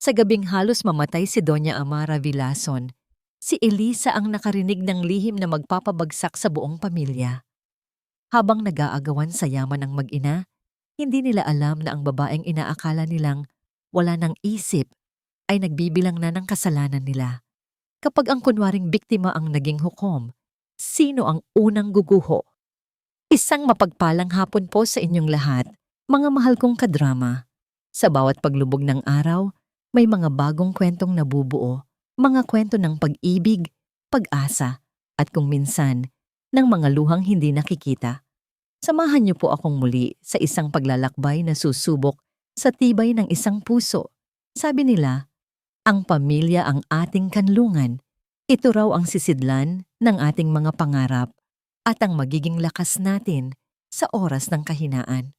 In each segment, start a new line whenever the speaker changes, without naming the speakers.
Sa gabing halos mamatay si Doña Amara Villason, si Elisa ang nakarinig ng lihim na magpapabagsak sa buong pamilya. Habang nag-aagawan sa yaman ng mag-ina, hindi nila alam na ang babaeng inaakala nilang wala ng isip ay nagbibilang na ng kasalanan nila. Kapag ang kunwaring biktima ang naging hukom, sino ang unang guguho? Isang mapagpalang hapon po sa inyong lahat, mga mahal kong kadrama. Sa bawat paglubog ng araw, may mga bagong kwentong nabubuo, mga kwento ng pag-ibig, pag-asa, at kung minsan, ng mga luhang hindi nakikita. Samahan niyo po akong muli sa isang paglalakbay na susubok sa tibay ng isang puso. Sabi nila, ang pamilya ang ating kanlungan. Ito raw ang sisidlan ng ating mga pangarap at ang magiging lakas natin sa oras ng kahinaan.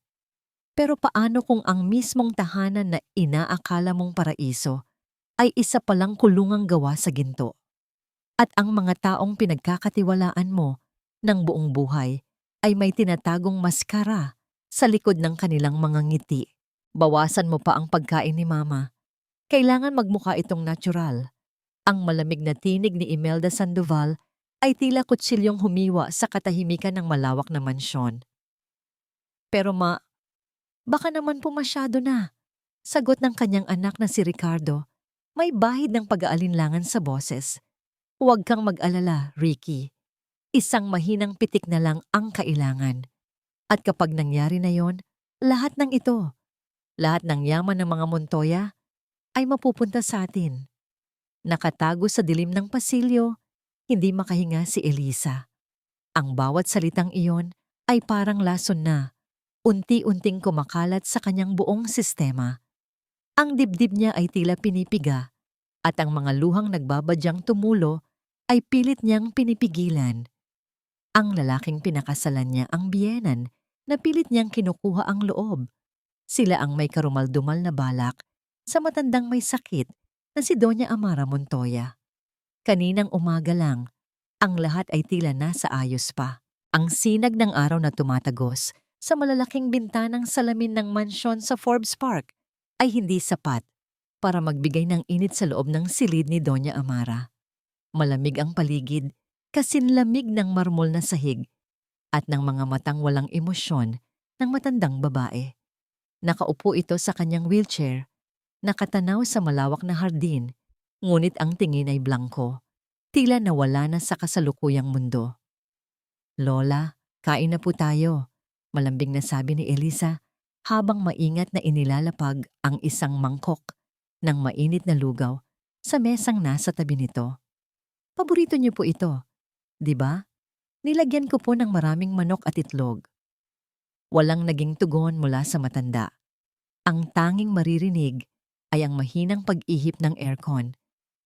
Pero paano kung ang mismong tahanan na inaakala mong paraiso ay isa palang kulungang gawa sa ginto? At ang mga taong pinagkakatiwalaan mo ng buong buhay ay may tinatagong maskara sa likod ng kanilang mga ngiti. Bawasan mo pa ang pagkain ni Mama. Kailangan magmukha itong natural. Ang malamig na tinig ni Imelda Sandoval ay tila kutsilyong humiwa sa katahimikan ng malawak na mansyon. Pero baka naman po masyado na. Sagot ng kanyang anak na si Ricardo. May bahid ng pag-aalinlangan sa boses. Huwag kang mag-alala, Ricky. Isang mahinang pitik na lang ang kailangan. At kapag nangyari na yon, lahat ng ito, lahat ng yaman ng mga Montoya, ay mapupunta sa atin. Nakatago sa dilim ng pasilyo, hindi makahinga si Elisa. Ang bawat salitang iyon ay parang lason na, unti-unting kumakalat sa kanyang buong sistema. Ang dibdib niya ay tila pinipiga, at ang mga luhang nagbabadyang tumulo ay pilit niyang pinipigilan. Ang lalaking pinakasalan niya ang biyenan na pilit niyang kinukuha ang loob. Sila ang may karumaldumal na balak sa matandang may sakit na si Doña Amara Montoya. Kaninang umaga lang, ang lahat ay tila nasa ayos pa. Ang sinag ng araw na tumatagos sa malalaking bintanang salamin ng mansyon sa Forbes Park ay hindi sapat para magbigay ng init sa loob ng silid ni Doña Amara. Malamig ang paligid, kasinlamig ng marmol na sahig at ng mga matang walang emosyon ng matandang babae. Nakaupo ito sa kanyang wheelchair, nakatanaw sa malawak na hardin, ngunit ang tingin ay blanko, tila nawala na sa kasalukuyang mundo. Lola, kain na po tayo, malambing na sabi ni Elisa habang maingat na inilalapag ang isang mangkok ng mainit na lugaw sa mesang nasa tabi nito. Paborito niyo po ito, di ba? Nilagyan ko po ng maraming manok at itlog. Walang naging tugon mula sa matanda. Ang tanging maririnig ay ang mahinang pag-ihip ng aircon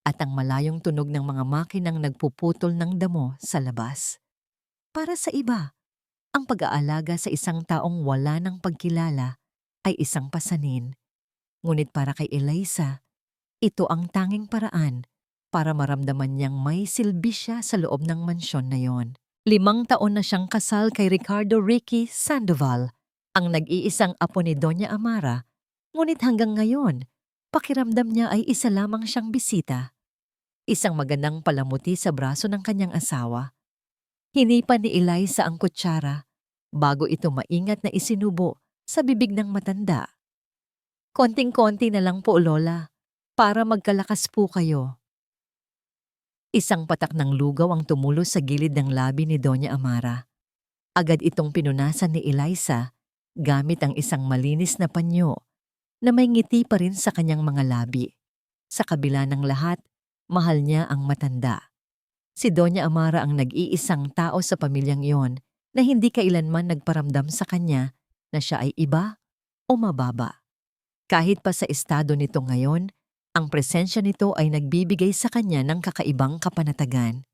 at ang malayong tunog ng mga makinang nagpuputol ng damo sa labas. Para sa iba, ang pag-aalaga sa isang taong wala ng pagkilala ay isang pasanin. Ngunit para kay Elisa, ito ang tanging paraan para maramdaman niyang may silbi siya sa loob ng mansyon na yon. 5 taon na siyang kasal kay Ricardo Ricky Sandoval, ang nag-iisang apo ni Doña Amara, ngunit hanggang ngayon, pakiramdam niya ay isa lamang siyang bisita. Isang magandang palamuti sa braso ng kanyang asawa. Hinipan ni Eliza ang kutsara bago ito maingat na isinubo sa bibig ng matanda. Konting-konti na lang po, Lola, para magkalakas po kayo. Isang patak ng lugaw ang tumulo sa gilid ng labi ni Doña Amara. Agad itong pinunasan ni Eliza gamit ang isang malinis na panyo na may ngiti pa rin sa kanyang mga labi. Sa kabila ng lahat, mahal niya ang matanda. Si Doña Amara ang nag-iisang tao sa pamilyang iyon na hindi kailanman nagparamdam sa kanya na siya ay iba o mababa. Kahit pa sa estado nito ngayon, ang presensya nito ay nagbibigay sa kanya ng kakaibang kapanatagan.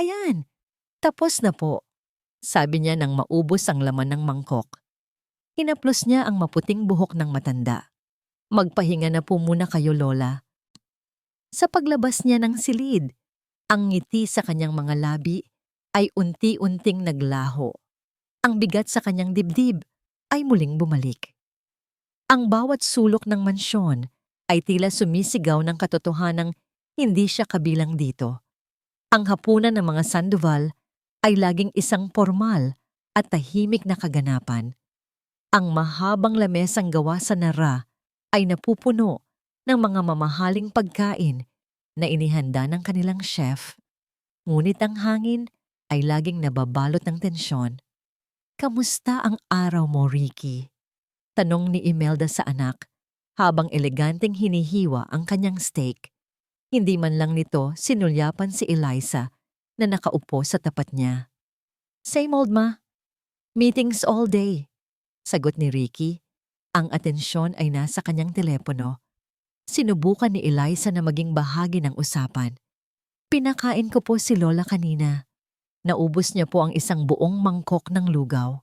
Ayan, tapos na po, sabi niya nang maubos ang laman ng mangkok. Hinaplos niya ang maputing buhok ng matanda. Magpahinga na po muna kayo, Lola. Sa paglabas niya ng silid, ang ngiti sa kanyang mga labi ay unti-unting naglaho. Ang bigat sa kanyang dibdib ay muling bumalik. Ang bawat sulok ng mansyon ay tila sumisigaw ng katotohanang hindi siya kabilang dito. Ang hapunan ng mga Sandoval ay laging isang formal at tahimik na kaganapan. Ang mahabang lamesang gawa sa nara ay napupuno ng mga mamahaling pagkain na inihanda ng kanilang chef. Ngunit ang hangin ay laging nababalot ng tensyon. "Kamusta ang araw mo, Ricky?" Tanong ni Imelda sa anak habang eleganteng hinihiwa ang kanyang steak. Hindi man lang nito sinulyapan si Eliza na nakaupo sa tapat niya. "Same old, ma. Meetings all day," sagot ni Ricky. Ang atensyon ay nasa kanyang telepono. Sinubukan ni Eliza na maging bahagi ng usapan. "Pinakain ko po si Lola kanina. Naubos niya po ang isang buong mangkok ng lugaw."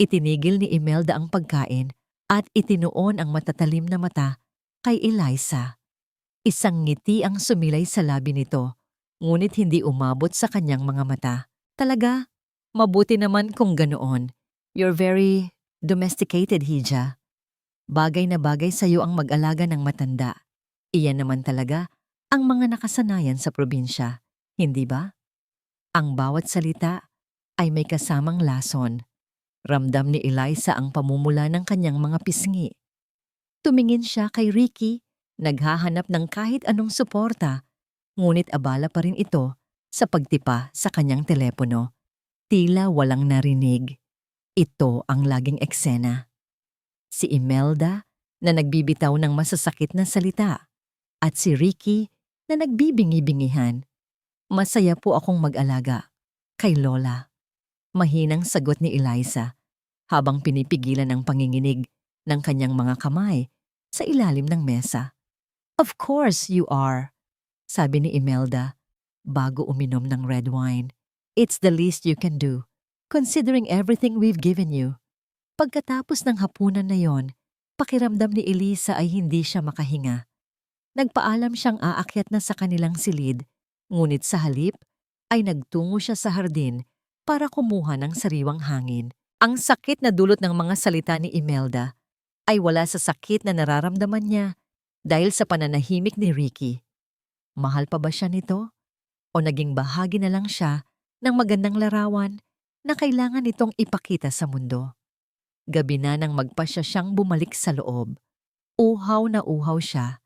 Itinigil ni Imelda ang pagkain at itinuon ang matatalim na mata kay Eliza. Isang ngiti ang sumilay sa labi nito, ngunit hindi umabot sa kanyang mga mata. "Talaga? Mabuti naman kung ganoon. You're very domesticated, Hija. Bagay na bagay sa iyo ang mag-alaga ng matanda. Iyan naman talaga ang mga nakasanayan sa probinsya, hindi ba?" Ang bawat salita ay may kasamang lason. Ramdam ni Eliza ang pamumula ng kanyang mga pisngi. Tumingin siya kay Ricky, naghahanap ng kahit anong suporta, ngunit abala pa rin ito sa pagtipa sa kanyang telepono. Tila walang narinig. Ito ang laging eksena. Si Imelda na nagbibitaw ng masasakit na salita at si Ricky na nagbibingi-bingihan. "Masaya po akong mag-alaga kay Lola." Mahinang sagot ni Eliza habang pinipigilan ang panginginig ng kanyang mga kamay sa ilalim ng mesa. "Of course you are," sabi ni Imelda bago uminom ng red wine. "It's the least you can do, considering everything we've given you." Pagkatapos ng hapunan na yon, pakiramdam ni Eliza ay hindi siya makahinga. Nagpaalam siyang aakyat na sa kanilang silid, ngunit sa halip ay nagtungo siya sa hardin para kumuha ng sariwang hangin. Ang sakit na dulot ng mga salita ni Imelda ay wala sa sakit na nararamdaman niya dahil sa pananahimik ni Ricky. Mahal pa ba siya nito? O naging bahagi na lang siya ng magandang larawan na kailangan itong ipakita sa mundo? Gabi na nang magpasya siyang bumalik sa loob. Uhaw na uhaw siya.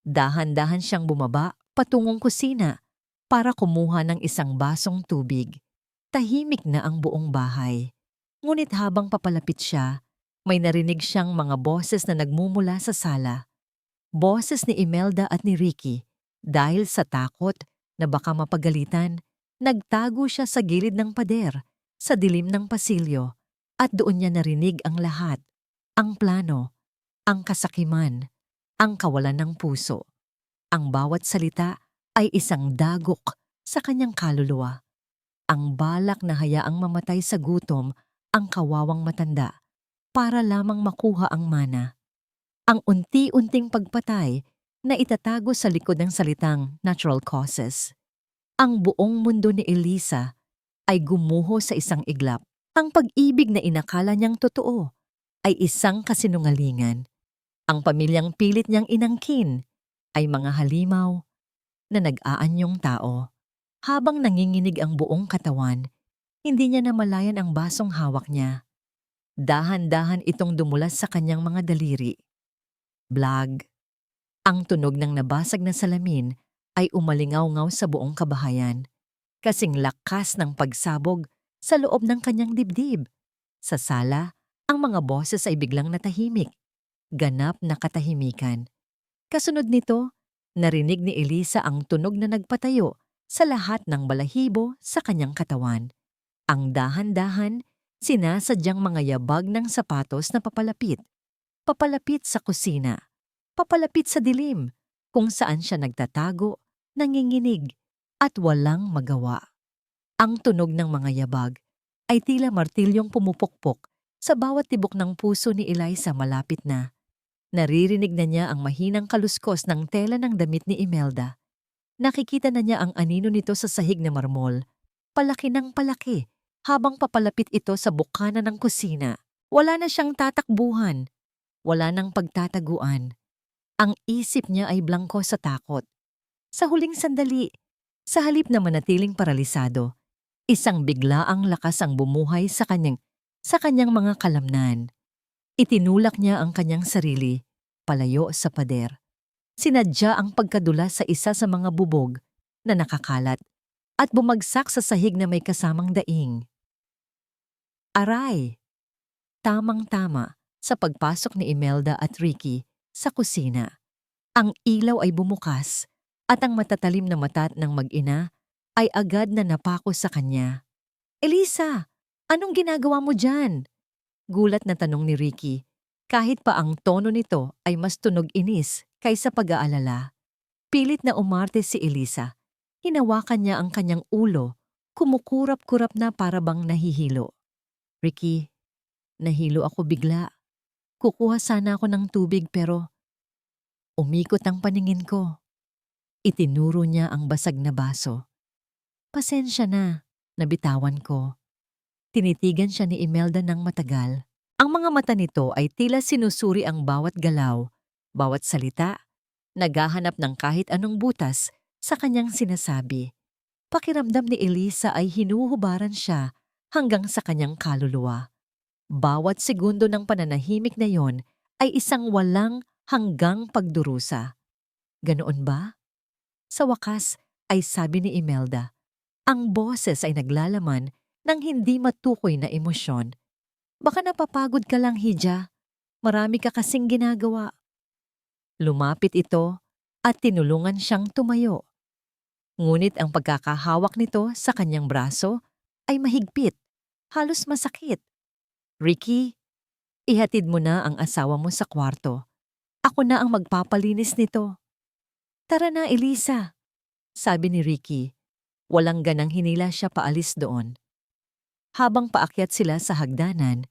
Dahan-dahan siyang bumaba patungong kusina para kumuha ng isang basong tubig. Tahimik na ang buong bahay. Ngunit habang papalapit siya, may narinig siyang mga boses na nagmumula sa sala. Boses ni Imelda at ni Ricky. Dahil sa takot na baka mapagalitan, nagtago siya sa gilid ng pader, sa dilim ng pasilyo, at doon niya narinig ang lahat. Ang plano, ang kasakiman, ang kawalan ng puso. Ang bawat salita ay isang dagok sa kanyang kaluluwa. Ang balak na hayaang mamatay sa gutom ang kawawang matanda para lamang makuha ang mana. Ang unti-unting pagpatay na itatago sa likod ng salitang natural causes. Ang buong mundo ni Eliza ay gumuho sa isang iglap. Ang pag-ibig na inakala niyang totoo ay isang kasinungalingan. Ang pamilyang pilit niyang inangkin ay mga halimaw na nag-aanyong tao. Habang nanginginig ang buong katawan, hindi niya namalayan ang basong hawak niya. Dahan-dahan itong dumulas sa kanyang mga daliri. Blag. Ang tunog ng nabasag na salamin ay umalingaw-ngaw sa buong kabahayan. Kasing lakas ng pagsabog sa loob ng kanyang dibdib. Sa sala, ang mga boses ay biglang natahimik. Ganap na katahimikan. Kasunod nito, narinig ni Eliza ang tunog na nagpatayo sa lahat ng balahibo sa kanyang katawan. Ang dahan-dahan, sinasadyang mga yabag ng sapatos na papalapit. Papalapit sa kusina. Papalapit sa dilim, kung saan siya nagtatago, nanginginig, at walang magawa. Ang tunog ng mga yabag ay tila martilyong pumupukpok sa bawat tibok ng puso ni Eliza malapit na. Naririnig na niya ang mahinang kaluskos ng tela ng damit ni Imelda. Nakikita na niya ang anino nito sa sahig na marmol. Palaki ng palaki habang papalapit ito sa bukana ng kusina. Wala na siyang tatakbuhan. Wala nang pagtataguan. Ang isip niya ay blangko sa takot. Sa huling sandali, sa halip na manatiling paralisado, isang biglaang lakas ang bumuhay sa kanyang mga kalamnan. Itinulak niya ang kanyang sarili, palayo sa pader. Sinadya ang pagkadula sa isa sa mga bubog na nakakalat at bumagsak sa sahig na may kasamang daing. Aray! Tamang-tama sa pagpasok ni Imelda at Ricky sa kusina. Ang ilaw ay bumukas at ang matatalim na mata ng mag-ina ay agad na napako sa kanya. Elisa, anong ginagawa mo dyan? Gulat na tanong ni Ricky, kahit pa ang tono nito ay mas tunog inis kaysa pag-aalala. Pilit na umarte si Elisa. Hinawakan niya ang kanyang ulo, kumukurap-kurap na para bang nahihilo. Ricky, nahilo ako bigla. Kukuha sana ako ng tubig pero umikot ang paningin ko. Itinuro niya ang basag na baso. Pasensya na, nabitawan ko. Tinitigan siya ni Imelda ng matagal. Ang mga mata nito ay tila sinusuri ang bawat galaw, bawat salita, naghahanap ng kahit anong butas sa kanyang sinasabi. Pakiramdam ni Elisa ay hinuhubaran siya hanggang sa kanyang kaluluwa. Bawat segundo ng pananahimik na yon ay isang walang hanggang pagdurusa. Ganoon ba? Sa wakas ay sabi ni Imelda, ang boses ay naglalaman ng hindi matukoy na emosyon. Baka napapagod ka lang, Hija. Marami ka kasing ginagawa. Lumapit ito at tinulungan siyang tumayo. Ngunit ang pagkakahawak nito sa kanyang braso ay mahigpit, halos masakit. Ricky, ihatid mo na ang asawa mo sa kwarto. Ako na ang magpapalinis nito. Tara na, Elisa, sabi ni Ricky. Walang ganang hinila siya paalis doon. Habang paakyat sila sa hagdanan,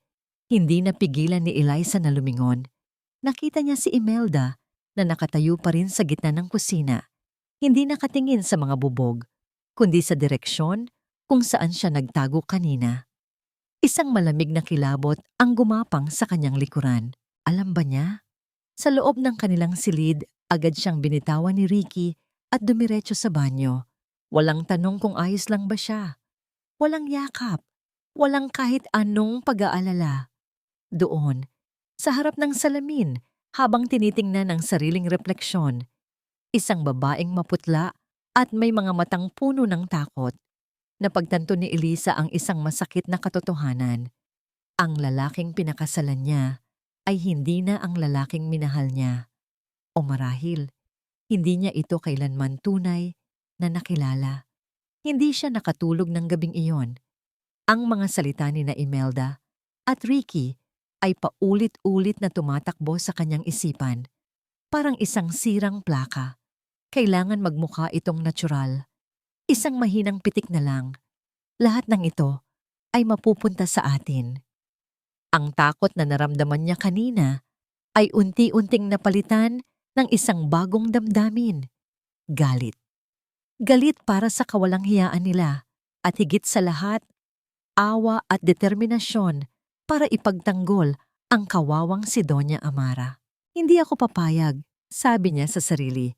hindi napigilan ni Eliza na lumingon. Nakita niya si Imelda na nakatayo pa rin sa gitna ng kusina. Hindi nakatingin sa mga bubog, kundi sa direksyon kung saan siya nagtago kanina. Isang malamig na kilabot ang gumapang sa kanyang likuran. Alam ba niya? Sa loob ng kanilang silid, agad siyang binitawan ni Ricky at dumiretso sa banyo. Walang tanong kung ayos lang ba siya. Walang yakap. Walang kahit anong pag-aalala. Doon, sa harap ng salamin, habang tinitingnan ang sariling refleksyon, isang babaeng maputla at may mga matang puno ng takot. Napagtanto ni Elisa ang isang masakit na katotohanan. Ang lalaking pinakasalan niya ay hindi na ang lalaking minahal niya. O marahil, hindi niya ito kailanman tunay na nakilala. Hindi siya nakatulog ng gabing iyon. Ang mga salita ni na Imelda at Ricky ay paulit-ulit na tumatakbo sa kanyang isipan. Parang isang sirang plaka. Kailangan magmukha itong natural. Isang mahinang pitik na lang. Lahat ng ito ay mapupunta sa atin. Ang takot na naramdaman niya kanina ay unti-unting napalitan ng isang bagong damdamin. Galit. Galit para sa kawalang hiyaan nila at higit sa lahat, awa at determinasyon para ipagtanggol ang kawawang si Doña Amara. Hindi ako papayag, sabi niya sa sarili.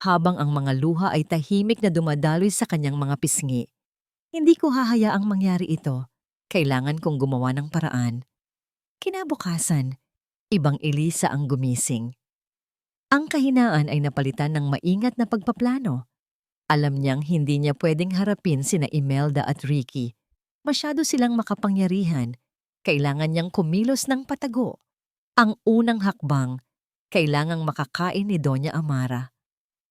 Habang ang mga luha ay tahimik na dumadaloy sa kanyang mga pisngi. Hindi ko hahayaang mangyari ito. Kailangan kong gumawa ng paraan. Kinabukasan, ibang Elisa ang gumising. Ang kahinaan ay napalitan ng maingat na pagpaplano. Alam niyang hindi niya pwedeng harapin sina Imelda at Ricky. Masyado silang makapangyarihan. Kailangan niyang kumilos ng patago. Ang unang hakbang, kailangang makakain ni Doña Amara.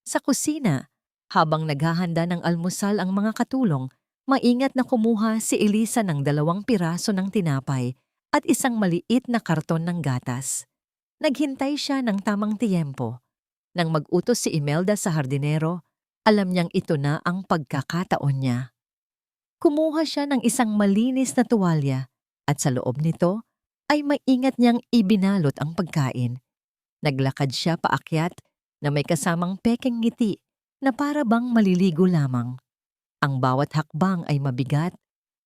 Sa kusina, habang naghahanda ng almusal ang mga katulong, maingat na kumuha si Elisa ng 2 piraso ng tinapay at isang maliit na karton ng gatas. Naghintay siya ng tamang tiyempo. Nang mag-utos si Imelda sa hardinero, alam niyang ito na ang pagkakataon niya. Kumuha siya ng isang malinis na tuwalya at sa loob nito ay maingat niyang ibinalot ang pagkain. Naglakad siya paakyat na may kasamang pekeng ngiti na para bang maliligo lamang. Ang bawat hakbang ay mabigat,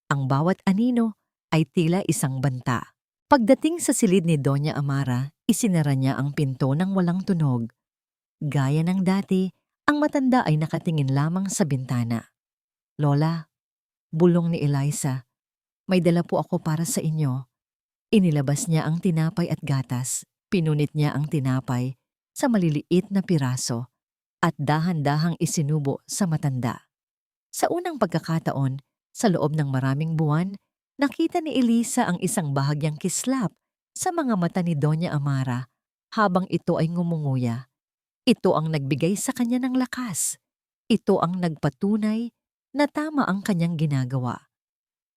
ang bawat anino ay tila isang banta. Pagdating sa silid ni Doña Amara, isinara niya ang pinto ng walang tunog. Gaya ng dati, ang matanda ay nakatingin lamang sa bintana. "Lola," bulong ni Eliza, "may dala po ako para sa inyo." Inilabas niya ang tinapay at gatas. Pinunit niya ang tinapay sa maliliit na piraso at dahan-dahang isinubo sa matanda. Sa unang pagkakataon, sa loob ng maraming buwan, nakita ni Elisa ang isang bahagyang kislap sa mga mata ni Doña Amara habang ito ay ngumunguya. Ito ang nagbigay sa kanya ng lakas. Ito ang nagpatunay na tama ang kanyang ginagawa.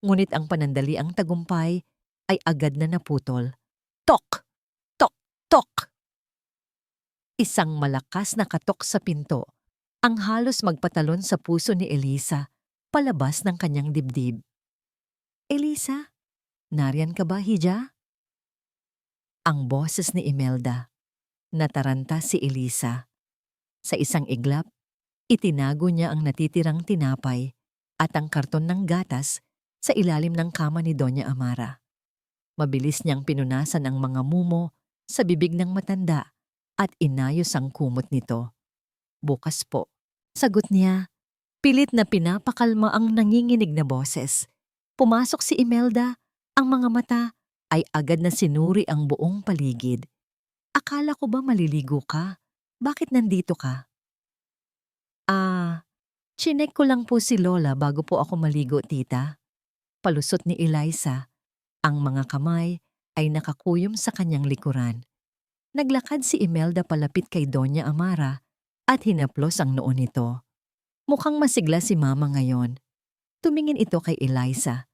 Ngunit ang panandaliang tagumpay ay agad na naputol. Tok! Tok! Tok! Isang malakas na katok sa pinto ang halos magpatalon sa puso ni Elisa palabas ng kanyang dibdib. "Elisa, nariyan ka ba, hija?" Ang boses ni Imelda. Nataranta si Elisa. Sa isang iglap, itinago niya ang natitirang tinapay at ang karton ng gatas sa ilalim ng kama ni Doña Amara. Mabilis niyang pinunasan ang mga mumo sa bibig ng matanda at inayos ang kumot nito. "Bukas po," sagot niya. Pilit na pinapakalma ang nanginginig na boses. Pumasok si Imelda, ang mga mata ay agad na sinuri ang buong paligid. "Akala ko ba maliligo ka? Bakit nandito ka?" Chinek ko lang po si Lola bago po ako maligo, tita." Palusot ni Eliza. Ang mga kamay ay nakakuyom sa kanyang likuran. Naglakad si Imelda palapit kay Doña Amara at hinaplos ang noo nito. Mukhang masigla si Mama ngayon. Tumingin ito kay Eliza.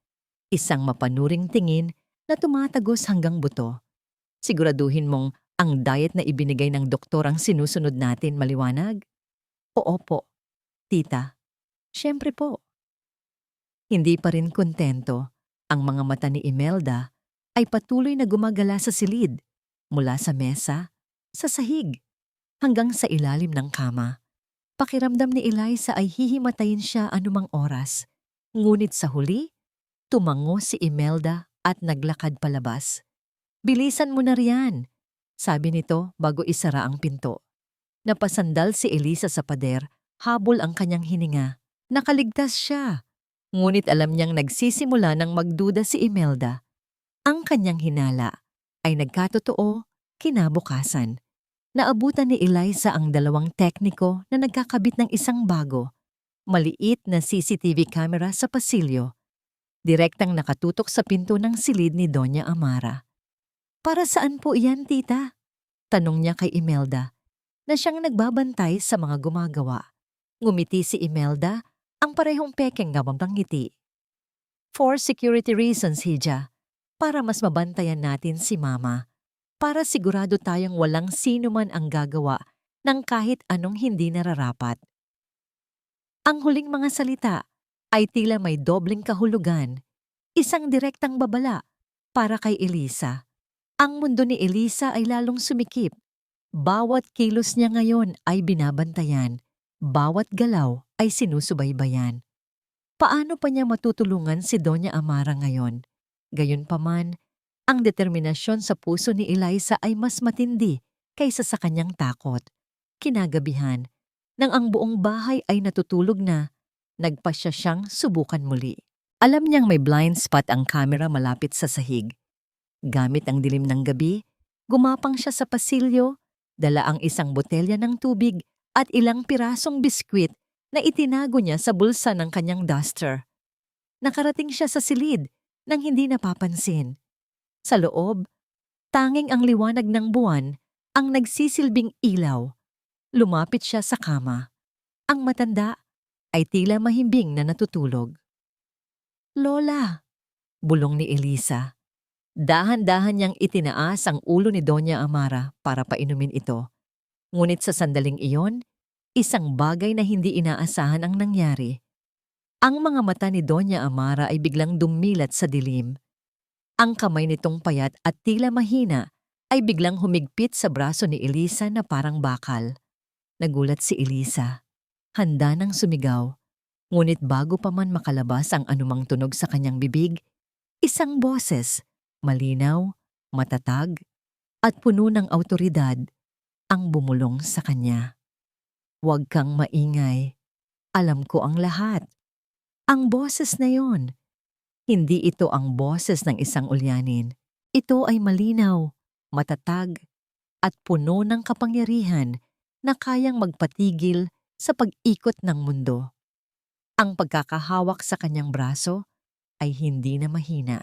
Isang mapanuring tingin na tumatagos hanggang buto. "Siguraduhin mong ang diet na ibinigay ng doktor ang sinusunod natin, maliwanag?" "Oo po, tita. Siyempre po." Hindi pa rin kontento, ang mga mata ni Imelda ay patuloy na gumagala sa silid, mula sa mesa, sa sahig, hanggang sa ilalim ng kama. Pakiramdam ni Eliza ay hihimatayin siya anumang oras. Ngunit sa huli, tumango si Imelda at naglakad palabas. "Bilisan mo na riyan," sabi nito bago isara ang pinto. Napasandal si Eliza sa pader, habol ang kanyang hininga. Nakaligtas siya. Ngunit alam niyang nagsisimula ng magduda si Imelda. Ang kanyang hinala ay nagkatotoo kinabukasan. Naabutan ni Eliza ang dalawang tekniko na nagkakabit ng isang bago, maliit na CCTV camera sa pasilyo, direktang nakatutok sa pinto ng silid ni Doña Amara. "Para saan po iyan, tita?" tanong niya kay Imelda, na siyang nagbabantay sa mga gumagawa. Ngumiti si Imelda, ang parehong pekeng ngabang ngiti. "For security reasons, hija. Para mas mabantayan natin si Mama. Para sigurado tayong walang sino man ang gagawa ng kahit anong hindi nararapat." Ang huling mga salita ay tila may dobleng kahulugan, isang direktang babala para kay Eliza. Ang mundo ni Eliza ay lalong sumikip. Bawat kilos niya ngayon ay binabantayan. Bawat galaw ay sinusubaybayan. Paano pa niya matutulungan si Doña Amara ngayon? Gayunpaman, ang determinasyon sa puso ni Eliza ay mas matindi kaysa sa kanyang takot. Kinagabihan, nang ang buong bahay ay natutulog na, nagpasya siyang subukan muli. Alam niyang may blind spot ang kamera malapit sa sahig. Gamit ang dilim ng gabi, gumapang siya sa pasilyo, dala ang isang botelya ng tubig at ilang pirasong biskwit na itinago niya sa bulsa ng kanyang duster. Nakarating siya sa silid nang hindi napapansin. Sa loob, tanging ang liwanag ng buwan ang nagsisilbing ilaw. Lumapit siya sa kama. Ang matanda ay tila mahimbing na natutulog. "Lola," bulong ni Eliza. Dahan-dahan niyang itinaas ang ulo ni Doña Amara para painumin ito. Ngunit sa sandaling iyon, isang bagay na hindi inaasahan ang nangyari. Ang mga mata ni Doña Amara ay biglang dumilat sa dilim. Ang kamay nitong payat at tila mahina ay biglang humigpit sa braso ni Eliza na parang bakal. Nagulat si Eliza. Handa nang sumigaw. Ngunit bago pa man makalabas ang anumang tunog sa kanyang bibig, isang boses, malinaw, matatag, at puno ng awtoridad, ang bumulong sa kanya. Huwag kang maingay. Alam ko ang lahat. Ang boses na yon. Hindi ito ang boses ng isang ulyanin. Ito ay malinaw, matatag, at puno ng kapangyarihan na kayang magpatigil sa pag-ikot ng mundo. Ang pagkakahawak sa kanyang braso ay hindi na mahina.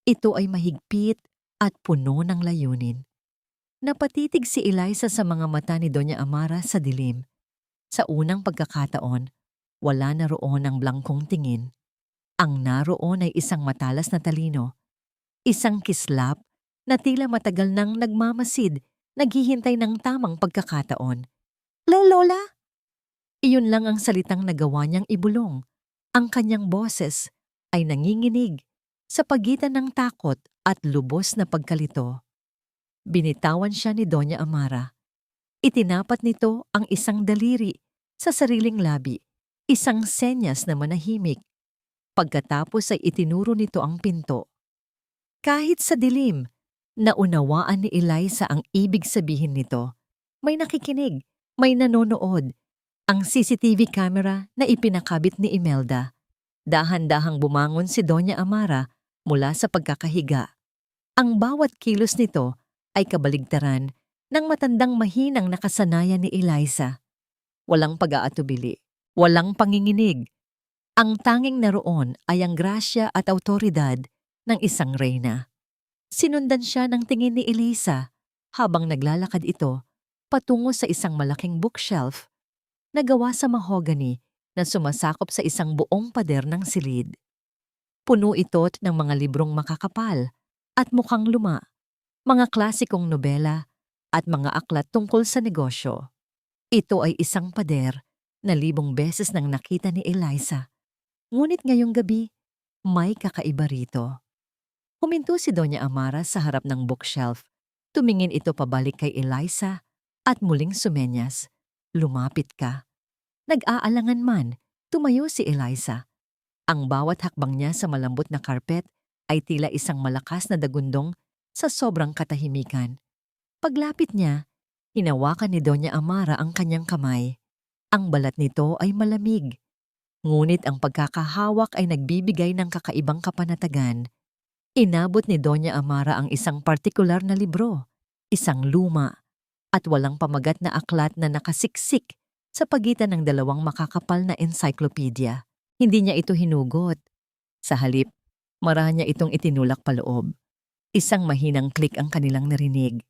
Ito ay mahigpit at puno ng layunin. Napatitig si Eliza sa mga mata ni Doña Amara sa dilim. Sa unang pagkakataon, wala na roon ang blangkong tingin. Ang naroon ay isang matalas na talino, isang kislap na tila matagal nang nagmamasid, naghihintay ng tamang pagkakataon. Lola? Iyon lang ang salitang nagawa niyang ibulong. Ang kanyang boses ay nanginginig sa pagitan ng takot at lubos na pagkalito. Binitawan siya ni Doña Amara. Itinapat nito ang isang daliri sa sariling labi, isang senyas na manahimik. Pagkatapos ay itinuro nito ang pinto. Kahit sa dilim, naunawaan ni Eliza ang ibig sabihin nito. May nakikinig, may nanonood. Ang CCTV camera na ipinakabit ni Imelda. Dahan-dahang bumangon si Doña Amara mula sa pagkakahiga. Ang bawat kilos nito ay kabaligtaran ng matandang mahinang nakasanayan ni Eliza. Walang pag-aatubili, walang panginginig. Ang tanging naroon ay ang grasya at awtoridad ng isang reyna. Sinundan siya ng tingin ni Eliza habang naglalakad ito patungo sa isang malaking bookshelf na gawa sa mahogany na sumasakop sa isang buong pader ng silid. Puno ito ng mga librong makakapal at mukhang luma, mga klasikong nobela at mga aklat tungkol sa negosyo. Ito ay isang pader na libong beses nang nakita ni Eliza. Ngunit ngayong gabi, may kakaiba rito. Huminto si Doña Amara sa harap ng bookshelf. Tumingin ito pabalik kay Eliza at muling sumenyas. Lumapit ka. Nag-aalangan man, tumayo si Eliza. Ang bawat hakbang niya sa malambot na karpet ay tila isang malakas na dagundong sa sobrang katahimikan. Paglapit niya, hinawakan ni Doña Amara ang kanyang kamay. Ang balat nito ay malamig. Ngunit ang pagkakahawak ay nagbibigay ng kakaibang kapanatagan. Inabot ni Doña Amara ang isang partikular na libro, isang luma, at walang pamagat na aklat na nakasiksik sa pagitan ng dalawang makakapal na encyclopedia. Hindi niya ito hinugot. Sa halip, mara niya itong itinulak paloob. Isang mahinang klik ang kanilang narinig.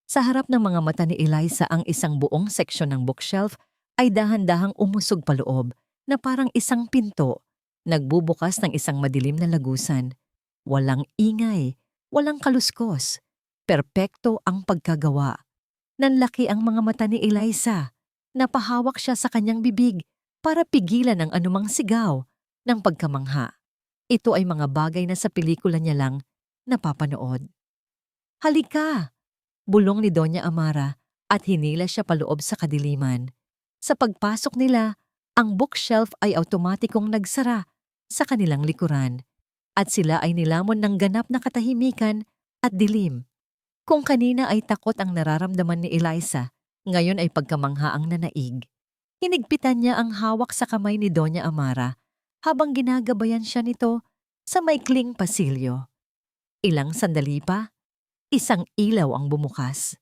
Sa harap ng mga mata ni Eliza ang isang buong seksyon ng bookshelf ay dahan-dahang umusog paloob na parang isang pinto, nagbubukas ng isang madilim na lagusan. Walang ingay, walang kaluskos. Perpekto ang pagkagawa. Nanlaki ang mga mata ni Eliza. Napahawak siya sa kanyang bibig para pigilan ang anumang sigaw ng pagkamangha. Ito ay mga bagay na sa pelikula niya lang napapanood. Halika! Bulong ni Doña Amara at hinila siya paloob sa kadiliman. Sa pagpasok nila, ang bookshelf ay automatikong nagsara sa kanilang likuran at sila ay nilamon ng ganap na katahimikan at dilim. Kung kanina ay takot ang nararamdaman ni Eliza, ngayon ay pagkamangha ang nanaig. Hinigpitan niya ang hawak sa kamay ni Doña Amara habang ginagabayan siya nito sa maikling pasilyo. Ilang sandali pa, isang ilaw ang bumukas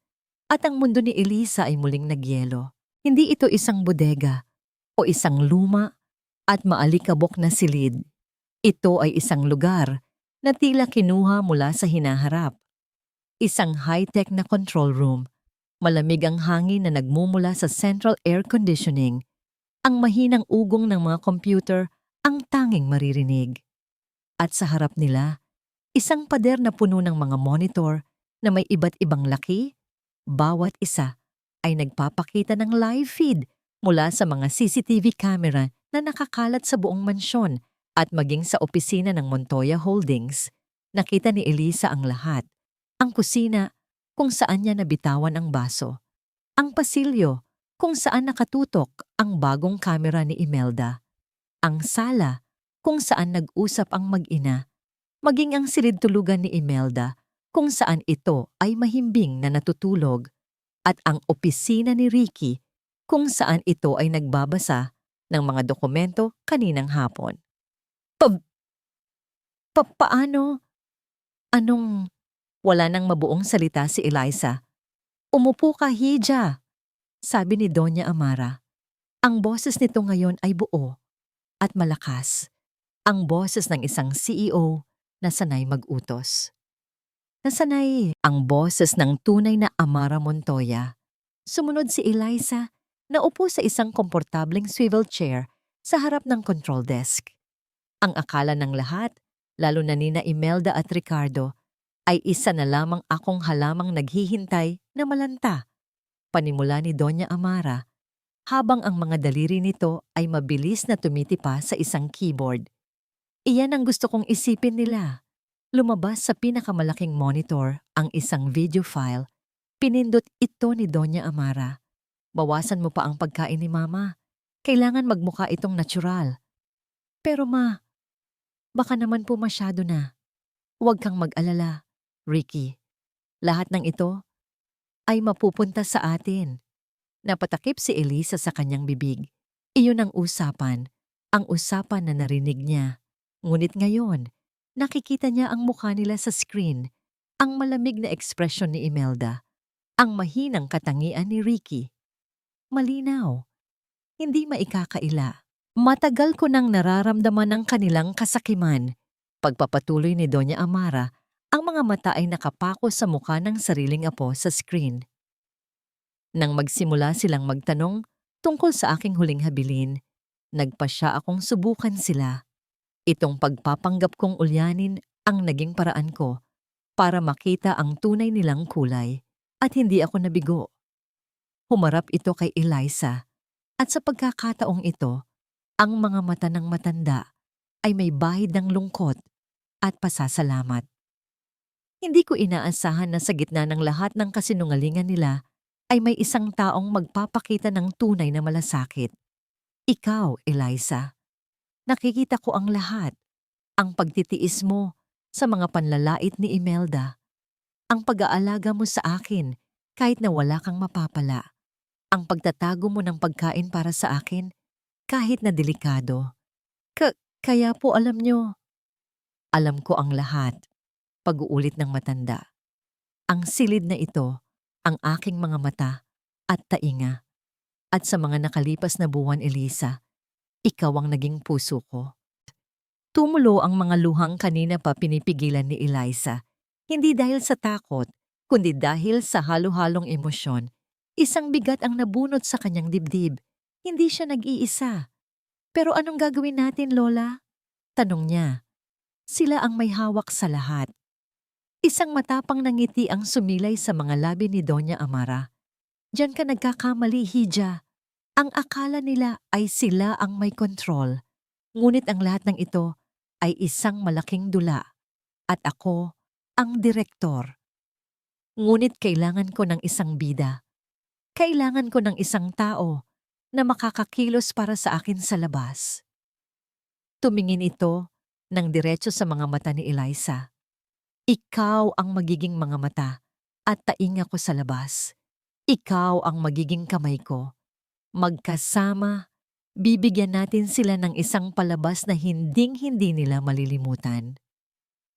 at ang mundo ni Eliza ay muling nagyelo. Hindi ito isang bodega o isang luma at maalikabok na silid. Ito ay isang lugar na tila kinuha mula sa hinaharap. Isang high-tech na control room. Malamig ang hangin na nagmumula sa central air conditioning. Ang mahinang ugong ng mga computer ang tanging maririnig. At sa harap nila, isang pader na puno ng mga monitor na may iba't ibang laki. Bawat isa ay nagpapakita ng live feed mula sa mga CCTV camera na nakakalat sa buong mansyon at maging sa opisina ng Montoya Holdings. Nakita ni Eliza ang lahat. Ang kusina, kung saan niya nabitawan ang baso. Ang pasilyo, kung saan nakatutok ang bagong kamera ni Imelda. Ang sala, kung saan nag-usap ang mag-ina. Maging ang silid tulugan ni Imelda, kung saan ito ay mahimbing na natutulog. At ang opisina ni Ricky kung saan ito ay nagbabasa ng mga dokumento kaninang hapon. Pa- Paano? Anong wala nang mabuong salita si Eliza? Umupo ka, Hija, sabi ni Doña Amara. Ang boses nito ngayon ay buo at malakas. Ang boses ng isang CEO na sanay mag-utos. Nasanay ang boses ng tunay na Amara Montoya. Sumunod si Eliza na upo sa isang komportableng swivel chair sa harap ng control desk. Ang akala ng lahat, lalo na nina Imelda at Ricardo, ay isa na lamang akong halamang naghihintay na malanta. Panimula ni Doña Amara, habang ang mga daliri nito ay mabilis na tumitipa sa isang keyboard. Iyan ang gusto kong isipin nila. Lumabas sa pinakamalaking monitor ang isang video file. Pinindot ito ni Doña Amara. Bawasan mo pa ang pagkain ni Mama. Kailangan magmukha itong natural. Pero Ma, baka naman po masyado na. Huwag kang mag-alala, Ricky. Lahat ng ito ay mapupunta sa atin. Napatakip si Elisa sa kanyang bibig. Iyon ang usapan na narinig niya. Ngunit ngayon, nakikita niya ang mukha nila sa screen, ang malamig na ekspresyon ni Imelda, ang mahinang katangian ni Ricky. Malinaw, hindi maikakaila. Matagal ko nang nararamdaman ang kanilang kasakiman. Pagpapatuloy ni Doña Amara, ang mga mata ay nakapako sa mukha ng sariling apo sa screen. Nang magsimula silang magtanong tungkol sa aking huling habilin, nagpasya akong subukan sila. Itong pagpapanggap kong ulyanin ang naging paraan ko para makita ang tunay nilang kulay at hindi ako nabigo. Humarap ito kay Eliza at sa pagkakataong ito, ang mga mata ng matanda ay may bahid ng lungkot at pasasalamat. Hindi ko inaasahan na sa gitna ng lahat ng kasinungalingan nila ay may isang taong magpapakita ng tunay na malasakit. Ikaw, Eliza. Nakikita ko ang lahat. Ang pagtitiis mo sa mga panlalait ni Imelda. Ang pag-aalaga mo sa akin kahit na wala kang mapapala. Ang pagtatago mo ng pagkain para sa akin kahit na delikado. Kaya po alam nyo. Alam ko ang lahat. Pag-uulit ng matanda. Ang silid na ito, ang aking mga mata at tainga. At sa mga nakalipas na buwan, Elisa, ikaw ang naging puso ko. Tumulo ang mga luhang kanina pa pinipigilan ni Eliza. Hindi dahil sa takot, kundi dahil sa halo-halong emosyon. Isang bigat ang nabunot sa kanyang dibdib. Hindi siya nag-iisa. Pero anong gagawin natin, Lola? Tanong niya. Sila ang may hawak sa lahat. Isang matapang na ngiti ang sumilay sa mga labi ni Doña Amara. Diyan ka nagkakamali, Hija. Ang akala nila ay sila ang may kontrol. Ngunit ang lahat ng ito ay isang malaking dula. At ako ang direktor. Ngunit kailangan ko ng isang bida. Kailangan ko ng isang tao na makakakilos para sa akin sa labas. Tumingin ito ng diretso sa mga mata ni Eliza. Ikaw ang magiging mga mata at tainga ko sa labas. Ikaw ang magiging kamay ko. Magkasama, bibigyan natin sila ng isang palabas na hinding-hindi nila malilimutan.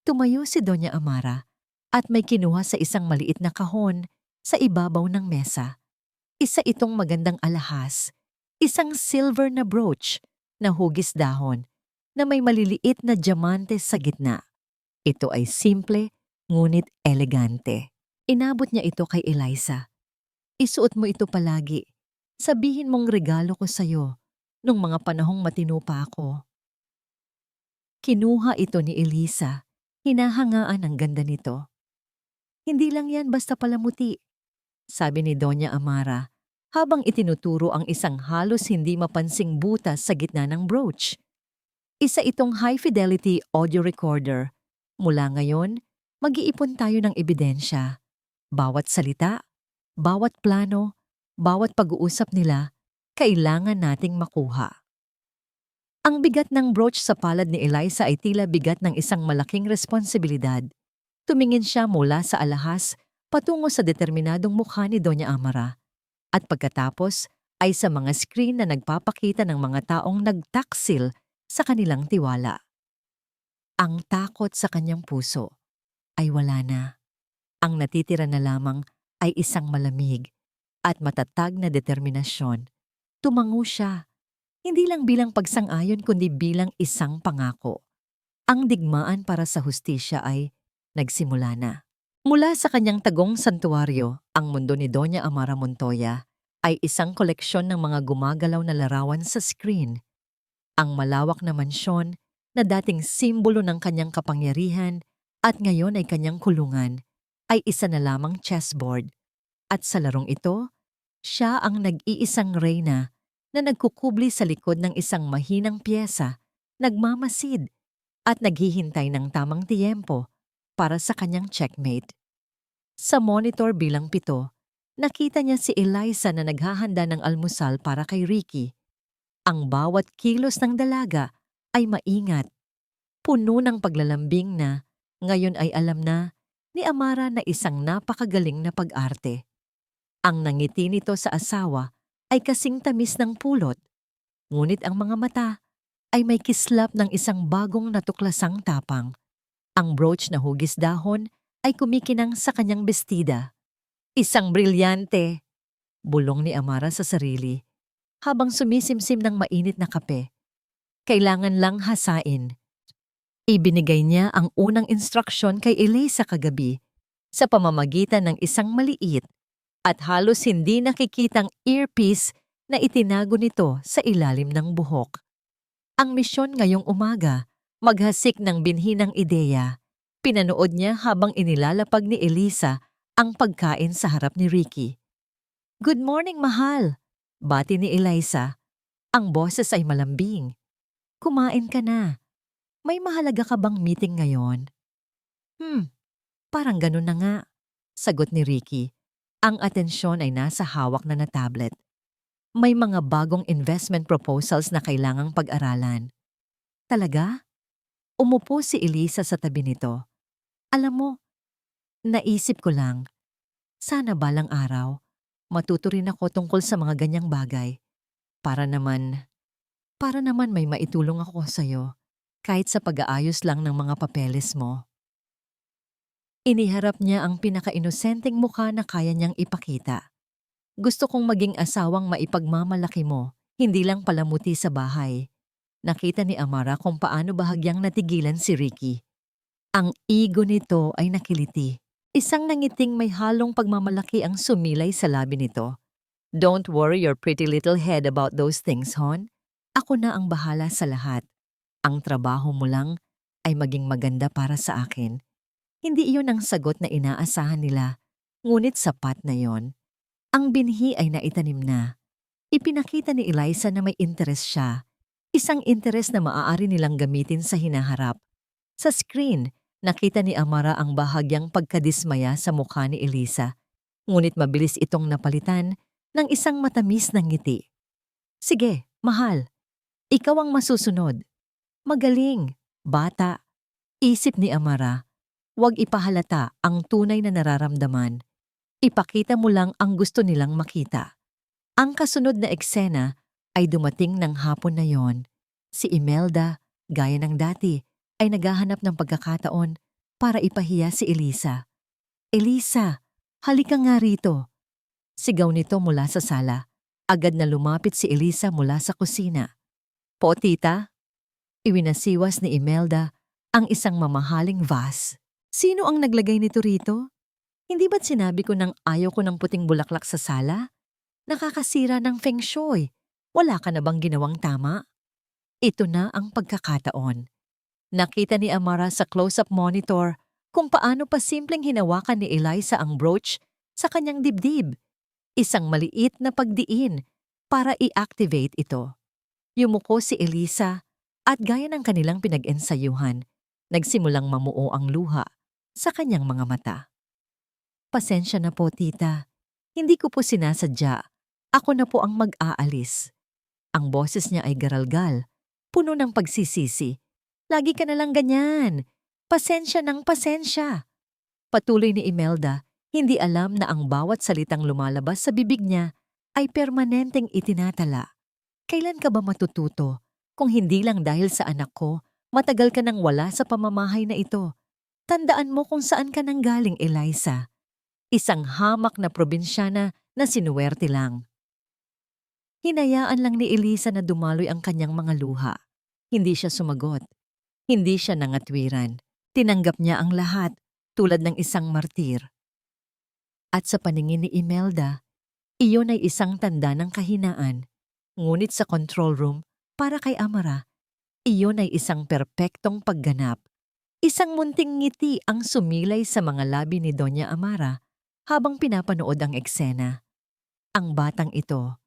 Tumayo si Doña Amara at may kinuha sa isang maliit na kahon sa ibabaw ng mesa. Isa itong magandang alahas, isang silver na brooch na hugis dahon na may maliliit na diamante sa gitna. Ito ay simple ngunit elegante. Inabot niya ito kay Eliza. Isuot mo ito palagi. Sabihin mong regalo ko sa'yo nung mga panahong matino pa ako. Kinuha ito ni Eliza. Hinahangaan ang ganda nito. Hindi lang yan basta palamuti, sabi ni Doña Amara habang itinuturo ang isang halos hindi mapansing butas sa gitna ng brooch. Isa itong high-fidelity audio recorder. Mula ngayon, mag-iipon tayo ng ebidensya. Bawat salita, bawat plano, bawat pag-uusap nila, kailangan nating makuha. Ang bigat ng brooch sa palad ni Eliza ay tila bigat ng isang malaking responsibilidad. Tumingin siya mula sa alahas patungo sa determinadong mukha ni Doña Amara. At pagkatapos ay sa mga screen na nagpapakita ng mga taong nagtaksil sa kanilang tiwala. Ang takot sa kanyang puso ay wala na. Ang natitira na lamang ay isang malamig at matatag na determinasyon. Tumango siya, hindi lang bilang pagsang-ayon kundi bilang isang pangako. Ang digmaan para sa hustisya ay nagsimula na. Mula sa kanyang tagong santuaryo, ang mundo ni Doña Amara Montoya ay isang koleksyon ng mga gumagalaw na larawan sa screen. Ang malawak na mansyon na dating simbolo ng kanyang kapangyarihan at ngayon ay kanyang kulungan ay isa na lamang chessboard. At sa larong ito, siya ang nag-iisang reyna na nagkukubli sa likod ng isang mahinang piyesa, nagmamasid at naghihintay ng tamang tiyempo para sa kanyang checkmate. Sa monitor bilang 7, nakita niya si Eliza na naghahanda ng almusal para kay Ricky. Ang bawat kilos ng dalaga ay maingat, puno ng paglalambing na ngayon ay alam na ni Amara na isang napakagaling na pag-arte. Ang nangiti nito sa asawa ay kasing tamis ng pulot, ngunit ang mga mata ay may kislap ng isang bagong natuklasang tapang. Ang brooch na hugis dahon ay kumikinang sa kanyang bestida. Isang brilyante, bulong ni Amara sa sarili, habang sumisimsim ng mainit na kape. Kailangan lang hasain. Ibinigay niya ang unang instruksyon kay Eliza kagabi sa pamamagitan ng isang maliit at halos hindi nakikitang earpiece na itinago nito sa ilalim ng buhok. Ang misyon ngayong umaga, maghasik ng binhi ng ideya. Pinanood niya habang inilalapag ni Eliza ang pagkain sa harap ni Ricky. "Good morning, mahal," bati ni Eliza. Ang boses ay malambing. "Kumain ka na. May mahalaga ka bang meeting ngayon?" Parang ganun na nga," sagot ni Ricky. Ang atensyon ay nasa hawak na tablet. May mga bagong investment proposals na kailangang pag-aralan. "Talaga?" Umupo si Eliza sa tabi nito. "Alam mo, naisip ko lang, sana balang araw, matuto rin ako tungkol sa mga ganyang bagay. Para naman may maitulong ako sa'yo, kahit sa pag-aayos lang ng mga papeles mo." Iniharap niya ang pinaka-inosenteng mukha na kaya niyang ipakita. "Gusto kong maging asawang maipagmamalaki mo, hindi lang palamuti sa bahay." Nakita ni Amara kung paano bahagyang natigilan si Ricky. Ang ego nito ay nakiliti. Isang nangiting may halong pagmamalaki ang sumilay sa labi nito. "Don't worry your pretty little head about those things, hon. Ako na ang bahala sa lahat. Ang trabaho mo lang ay maging maganda para sa akin." Hindi iyon ang sagot na inaasahan nila, ngunit sapat na yon. Ang binhi ay naitanim na. Ipinakita ni Eliza na may interes siya. Isang interes na maaari nilang gamitin sa hinaharap. Sa screen, nakita ni Amara ang bahagyang pagkadismaya sa mukha ni Eliza, ngunit mabilis itong napalitan ng isang matamis na ngiti. "Sige, mahal. Ikaw ang masusunod. Magaling, bata." Isip ni Amara. Huwag ipahalata ang tunay na nararamdaman. Ipakita mo lang ang gusto nilang makita. Ang kasunod na eksena ay dumating ng hapon na yon. Si Imelda, gaya ng dati, ay naghahanap ng pagkakataon para ipahiya si Eliza. "Eliza, halika nga rito." Sigaw nito mula sa sala. Agad na lumapit si Eliza mula sa kusina. "Po, tita?" Iwinasiwas ni Imelda ang isang mamahaling vase. "Sino ang naglagay nito rito? Hindi ba't sinabi ko nang ayaw ko ng puting bulaklak sa sala? Nakakasira ng feng shui. Wala ka na bang ginawang tama?" Ito na ang pagkakataon. Nakita ni Amara sa close-up monitor kung paano pa simpleng hinawakan ni Eliza ang brooch sa kanyang dibdib. Isang maliit na pagdiin para i-activate ito. Yumuko si Eliza at gaya ng kanilang pinag-ensayuhan, nagsimulang mamuo ang luha sa kanyang mga mata. "Pasensya na po, tita. Hindi ko po sinasadya. Ako na po ang mag-aalis." Ang boses niya ay garalgal, puno ng pagsisisi. "Lagi ka na lang ganyan. Pasensya ng pasensya." Patuloy ni Imelda, hindi alam na ang bawat salitang lumalabas sa bibig niya ay permanenteng itinatala. Kailan ka ba matututo kung hindi lang dahil sa anak ko, matagal ka nang wala sa pamamahay na ito? Tandaan mo kung saan ka nanggaling, Eliza. Isang hamak na probinsyana na sinuwerte lang. Hinayaan lang ni Eliza na dumaloy ang kanyang mga luha. Hindi siya sumagot. Hindi siya nangatwiran. Tinanggap niya ang lahat, tulad ng isang martir. At sa paningin ni Imelda, iyon ay isang tanda ng kahinaan. Ngunit sa control room, para kay Amara, iyon ay isang perpektong pagganap. Isang munting ngiti ang sumilay sa mga labi ni Doña Amara habang pinapanood ang eksena. Ang batang ito,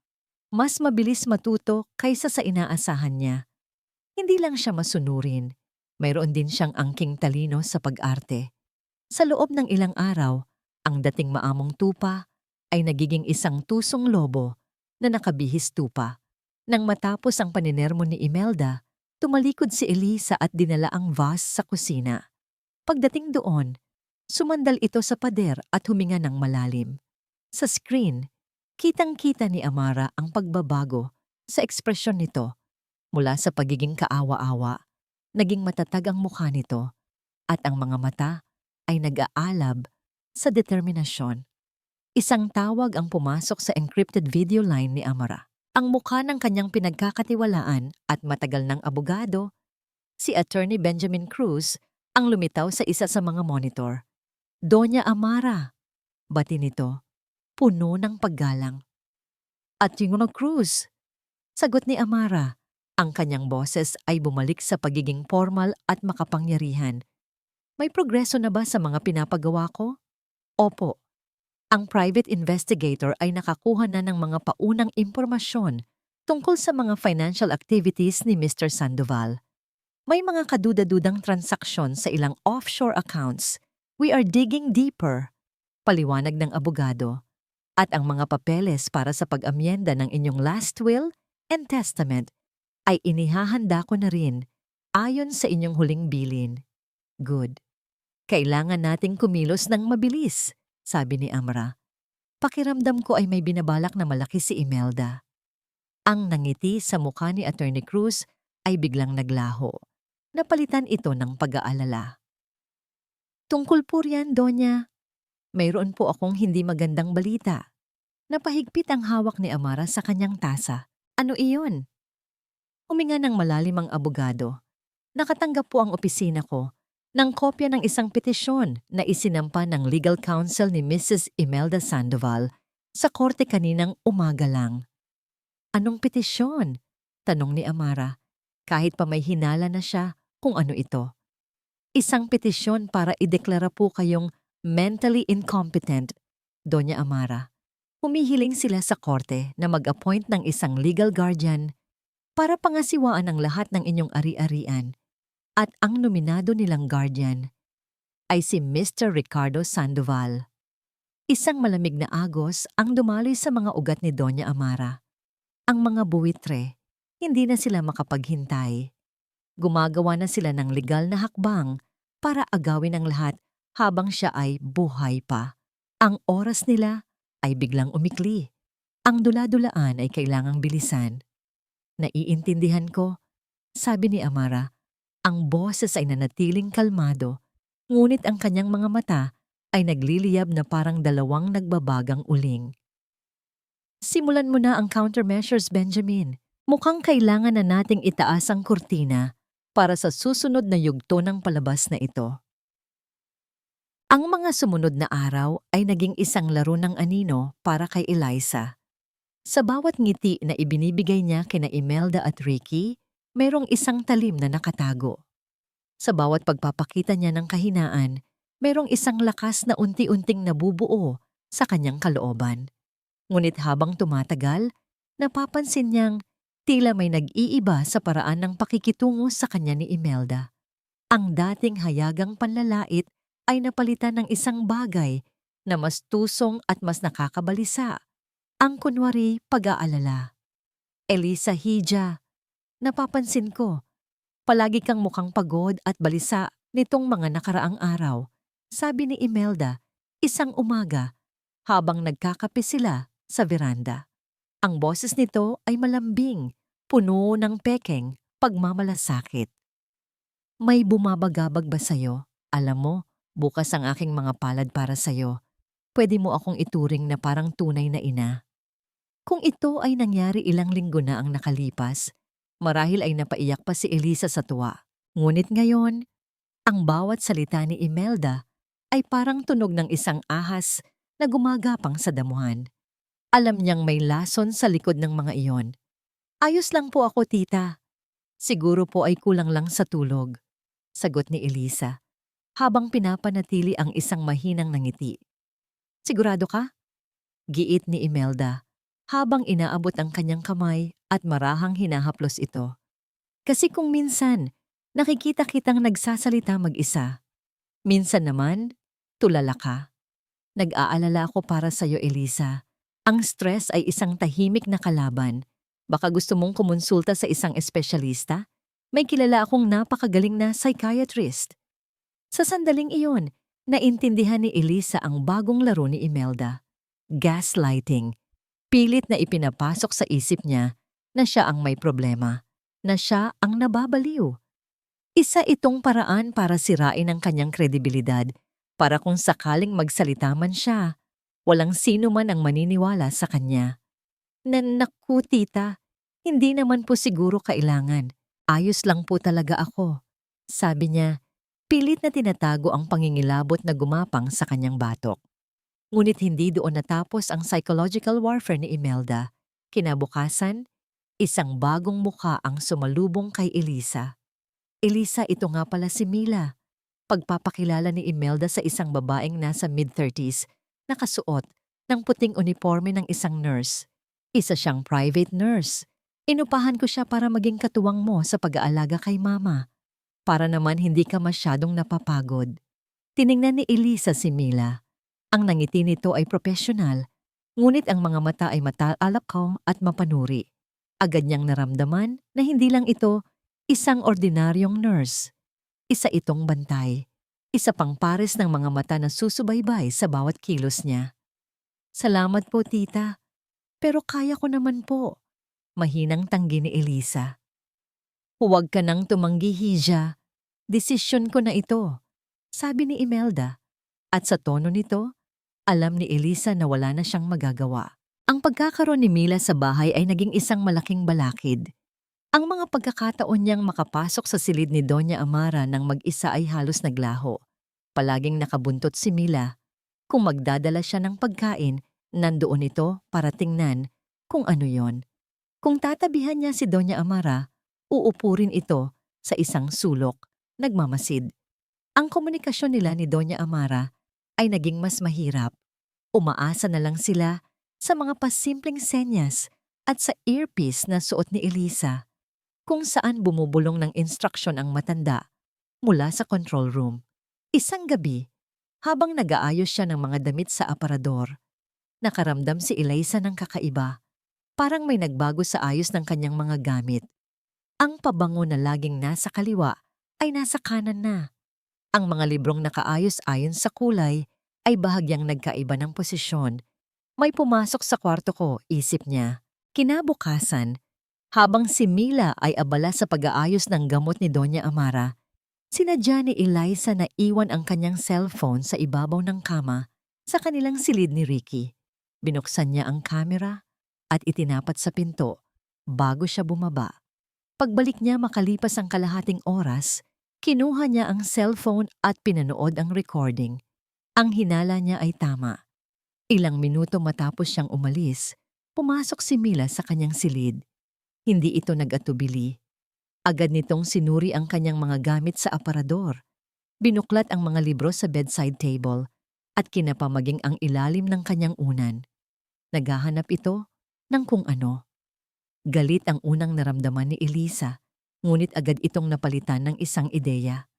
mas mabilis matuto kaysa sa inaasahan niya. Hindi lang siya masunurin, mayroon din siyang angking talino sa pag-arte. Sa loob ng ilang araw, ang dating maamong tupa ay nagiging isang tusong lobo na nakabihis tupa. Nang matapos ang paninermo ni Imelda, tumalikod si Eliza at dinala ang vase sa kusina. Pagdating doon, sumandal ito sa pader at huminga ng malalim. Sa screen, kitang-kita ni Amara ang pagbabago sa ekspresyon nito. Mula sa pagiging kaawa-awa, naging matatag ang mukha nito at ang mga mata ay nag-aalab sa determinasyon. Isang tawag ang pumasok sa encrypted video line ni Amara. Ang mukha ng kanyang pinagkakatiwalaan at matagal ng abogado, si Attorney Benjamin Cruz, ang lumitaw sa isa sa mga monitor. Doña Amara, bati nito, puno ng paggalang. Attorney Cruz, sagot ni Amara. Ang kanyang boses ay bumalik sa pagiging formal at makapangyarihan. May progreso na ba sa mga pinapagawa ko? Opo. Ang private investigator ay nakakuha na ng mga paunang impormasyon tungkol sa mga financial activities ni Mr. Sandoval. May mga kaduda-dudang transaksyon sa ilang offshore accounts. We are digging deeper, paliwanag ng abogado. At ang mga papeles para sa pag-amyenda ng inyong last will and testament ay inihahanda ko na rin ayon sa inyong huling bilin. Good. Kailangan nating kumilos ng mabilis, sabi ni Amara. Pakiramdam ko ay may binabalak na malaki si Imelda. Ang nangiti sa mukha ni Attorney Cruz ay biglang naglaho. Napalitan ito ng pag-aalala. Tungkol po riyan, Donya. Mayroon po akong hindi magandang balita. Napahigpit ang hawak ni Amara sa kanyang tasa. Ano iyon? Huminga ng malalim ang abogado. Nakatanggap po ang opisina ko ng kopya ng isang petisyon na isinampa ng legal counsel ni Mrs. Imelda Sandoval sa korte kaninang umaga lang. Anong petisyon? Tanong ni Amara, kahit pa may hinala na siya kung ano ito. Isang petisyon para ideklara po kayong mentally incompetent, Doña Amara. Humihiling sila sa korte na mag-appoint ng isang legal guardian para pangasiwaan ang lahat ng inyong ari-arian. At ang nominado nilang guardian ay si Mr. Ricardo Sandoval. Isang malamig na agos ang dumaloy sa mga ugat ni Doña Amara. Ang mga buwitre, hindi na sila makapaghintay. Gumagawa na sila ng legal na hakbang para agawin ang lahat habang siya ay buhay pa. Ang oras nila ay biglang umikli. Ang dula-dulaan ay kailangang bilisan. Naiintindihan ko, sabi ni Amara. Ang boses ay nanatiling kalmado, ngunit ang kanyang mga mata ay nagliliyab na parang dalawang nagbabagang uling. Simulan mo na ang countermeasures, Benjamin. Mukhang kailangan na nating itaas ang kurtina para sa susunod na yugto ng palabas na ito. Ang mga sumunod na araw ay naging isang laro ng anino para kay Eliza. Sa bawat ngiti na ibinibigay niya kina Imelda at Ricky, mayroong isang talim na nakatago. Sa bawat pagpapakita niya ng kahinaan, mayroong isang lakas na unti-unting nabubuo sa kanyang kalooban. Ngunit habang tumatagal, napapansin niyang tila may nag-iiba sa paraan ng pakikitungo sa kanya ni Imelda. Ang dating hayagang panlalait ay napalitan ng isang bagay na mas tusong at mas nakakabalisa. Ang kunwari pag-aalala. Eliza Hija, napapansin ko, palagi kang mukhang pagod at balisa nitong mga nakaraang araw, sabi ni Imelda, isang umaga, habang nagkakape sila sa veranda. Ang boses nito ay malambing, puno ng pekeng, pagmamalasakit. May bumabagabag ba sa'yo? Alam mo, bukas ang aking mga palad para sa'yo. Pwede mo akong ituring na parang tunay na ina. Kung ito ay nangyari ilang linggo na ang nakalipas, marahil ay napaiyak pa si Elisa sa tuwa. Ngunit ngayon, ang bawat salita ni Imelda ay parang tunog ng isang ahas na gumagapang sa damuhan. Alam niyang may lason sa likod ng mga iyon. Ayos lang po ako, tita. Siguro po ay kulang lang sa tulog, sagot ni Elisa, habang pinapanatili ang isang mahinang ngiti. Sigurado ka? Giit ni Imelda, habang inaabot ang kanyang kamay at marahang hinahaplos ito. Kasi kung minsan, nakikita kitang nagsasalita mag-isa. Minsan naman, tulala ka. Nag-aalala ako para sa'yo, Elisa. Ang stress ay isang tahimik na kalaban. Baka gusto mong kumonsulta sa isang espesyalista? May kilala akong napakagaling na psychiatrist. Sa sandaling iyon, naintindihan ni Elisa ang bagong laro ni Imelda. Gaslighting. Pilit na ipinapasok sa isip niya na siya ang may problema, na siya ang nababaliw. Isa itong paraan para sirain ang kanyang kredibilidad, para kung sakaling magsalita man siya, walang sino man ang maniniwala sa kanya. Naku, tita, hindi naman po siguro kailangan. Ayos lang po talaga ako. Sabi niya, pilit na tinatago ang pangingilabot na gumapang sa kanyang batok. Ngunit hindi doon natapos ang psychological warfare ni Imelda. Kinabukasan, isang bagong muka ang sumalubong kay Elisa. Elisa, ito nga pala si Mila. Pagpapakilala ni Imelda sa isang babaeng nasa mid-30s, nakasuot ng puting uniforme ng isang nurse. Isa siyang private nurse. Inupahan ko siya para maging katuwang mo sa pag-aalaga kay mama. Para naman hindi ka masyadong napapagod. Tiningnan ni Elisa si Mila. Ang nangiti nito ay profesional, ngunit ang mga mata ay mataalakaw at mapanuri. Agad niyang naramdaman na hindi lang ito isang ordinaryong nurse. Isa itong bantay. Isa pang pares ng mga mata na susubaybay sa bawat kilos niya. Salamat po, tita. Pero kaya ko naman po. Mahinang tanggi ni Elisa. Huwag ka nang tumanggi, Hija. Desisyon ko na ito, sabi ni Imelda. At sa tono nito, alam ni Elisa na wala na siyang magagawa. Ang pagkakaroon ni Mila sa bahay ay naging isang malaking balakid. Ang mga pagkakataon niyang makapasok sa silid ni Doña Amara nang mag-isa ay halos naglaho. Palaging nakabuntot si Mila. Kung magdadala siya ng pagkain, nandoon ito para tingnan kung ano yon. Kung tatabihan niya si Doña Amara, uupo rin ito sa isang sulok, nagmamasid. Ang komunikasyon nila ni Doña Amara ay naging mas mahirap. Umaasa na lang sila sa mga pasimpleng senyas at sa earpiece na suot ni Elisa, kung saan bumubulong ng instruksyon ang matanda mula sa control room. Isang gabi, habang nag-aayos siya ng mga damit sa aparador, nakaramdam si Elisa ng kakaiba. Parang may nagbago sa ayos ng kanyang mga gamit. Ang pabango na laging nasa kaliwa ay nasa kanan na. Ang mga librong nakaayos ayon sa kulay ay bahagyang nagkaiba ng posisyon. May pumasok sa kwarto ko, isip niya. Kinabukasan, habang si Mila ay abala sa pag-aayos ng gamot ni Doña Amara, sinadya ni Eliza na iwan ang kanyang cellphone sa ibabaw ng kama sa kanilang silid ni Ricky. Binuksan niya ang kamera at itinapat sa pinto bago siya bumaba. Pagbalik niya makalipas ang kalahating oras, kinuha niya ang cellphone at pinanood ang recording. Ang hinala niya ay tama. Ilang minuto matapos siyang umalis, pumasok si Mila sa kanyang silid. Hindi ito nag-atubili. Agad nitong sinuri ang kanyang mga gamit sa aparador. Binuklat ang mga libro sa bedside table at kinapamaging ang ilalim ng kanyang unan. Naghahanap ito ng kung ano. Galit ang unang naramdaman ni Elisa, ngunit agad itong napalitan ng isang ideya.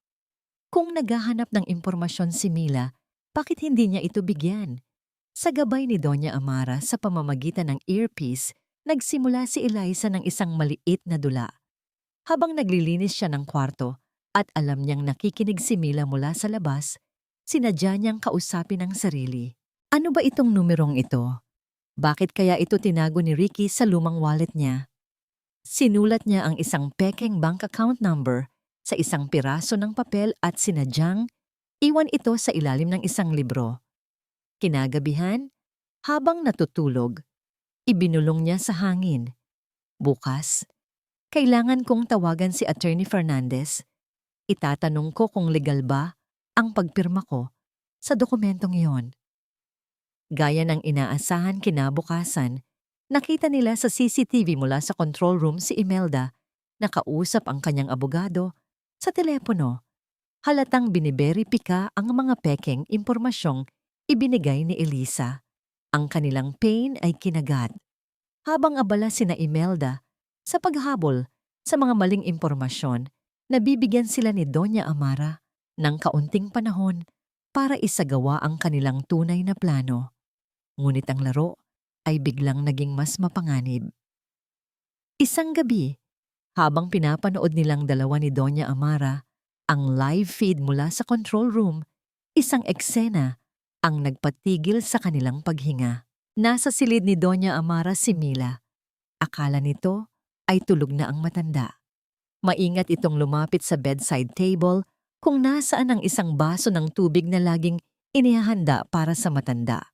Kung naghahanap ng impormasyon si Mila, bakit hindi niya ito bigyan? Sa gabay ni Doña Amara sa pamamagitan ng earpiece, nagsimula si Eliza ng isang maliit na dula. Habang naglilinis siya ng kwarto at alam niyang nakikinig si Mila mula sa labas, sinadya niyang kausapin ang sarili. Ano ba itong numerong ito? Bakit kaya ito tinago ni Ricky sa lumang wallet niya? Sinulat niya ang isang pekeng bank account number sa isang piraso ng papel at sinadyang iwan ito sa ilalim ng isang libro. Kinagabihan, habang natutulog, ibinulong niya sa hangin. Bukas, kailangan kong tawagan si Attorney Fernandez. Itatanong ko kung legal ba ang pagpirma ko sa dokumentong iyon. Gaya ng inaasahan kinabukasan, nakita nila sa CCTV mula sa control room si Imelda na kausap ang kanyang abogado sa telepono. Halatang biniberipika ang mga pekeng impormasyong ibinigay ni Elisa. Ang kanilang pain ay kinagat. Habang abala sina Imelda sa paghabol sa mga maling impormasyon, nabibigyan sila ni Doña Amara ng kaunting panahon para isagawa ang kanilang tunay na plano. Ngunit ang laro ay biglang naging mas mapanganib. Isang gabi, habang pinapanood nilang dalawa ni Doña Amara ang live feed mula sa control room, isang eksena ang nagpatigil sa kanilang paghinga. Nasa silid ni Doña Amara si Mila. Akala nito ay tulog na ang matanda. Maingat itong lumapit sa bedside table kung nasaan ang isang baso ng tubig na laging inihahanda para sa matanda.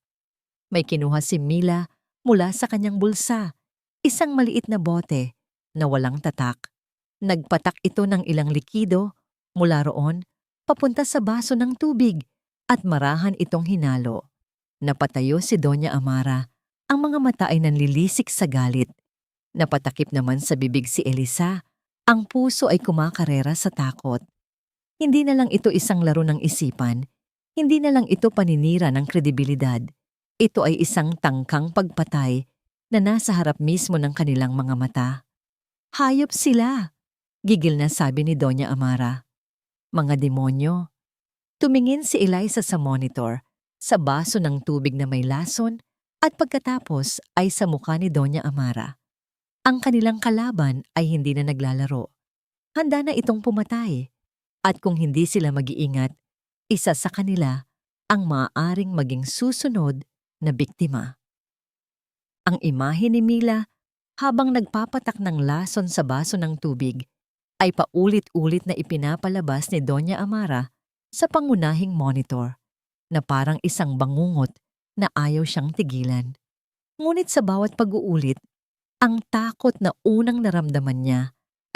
May kinuha si Mila mula sa kanyang bulsa, isang maliit na bote na walang tatak. Nagpatak ito ng ilang likido mula roon papunta sa baso ng tubig at marahan itong hinalo. Napatayo si Doña Amara. Ang mga mata ay nanlilisik sa galit. Napatakip naman sa bibig si Elisa. Ang puso ay kumakarera sa takot. Hindi na lang ito isang laro ng isipan. Hindi na lang ito paninira ng kredibilidad. Ito ay isang tangkang pagpatay na nasa harap mismo ng kanilang mga mata. Hayop sila, gigil na sabi ni Doña Amara. Mga demonyo. Tumingin si Eliza sa monitor, sa baso ng tubig na may lason at pagkatapos ay sa mukha ni Doña Amara. Ang kanilang kalaban ay hindi na naglalaro. Handa na itong pumatay. At kung hindi sila mag-iingat, isa sa kanila ang maaaring maging susunod na biktima. Ang imahe ni Mila habang nagpapatak ng lason sa baso ng tubig ay paulit-ulit na ipinapalabas ni Doña Amara sa pangunahing monitor na parang isang bangungot na ayaw siyang tigilan. Ngunit sa bawat pag-uulit, ang takot na unang naramdaman niya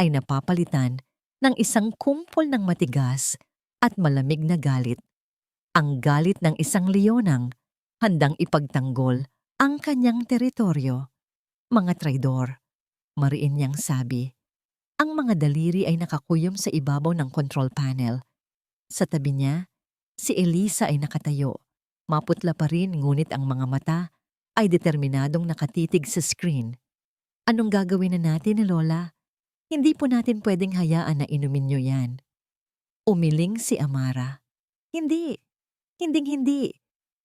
ay napapalitan ng isang kumpol ng matigas at malamig na galit. Ang galit ng isang leonang handang ipagtanggol ang kanyang teritoryo. Mga traidor, mariin niyang sabi. Ang mga daliri ay nakakuyom sa ibabaw ng control panel. Sa tabi niya, si Elisa ay nakatayo. Maputla pa rin ngunit ang mga mata ay determinadong nakatitig sa screen. Anong gagawin na natin, Lola? Hindi po natin pwedeng hayaan na inumin niyo yan. Umiling si Amara. Hindi. Hinding-hindi.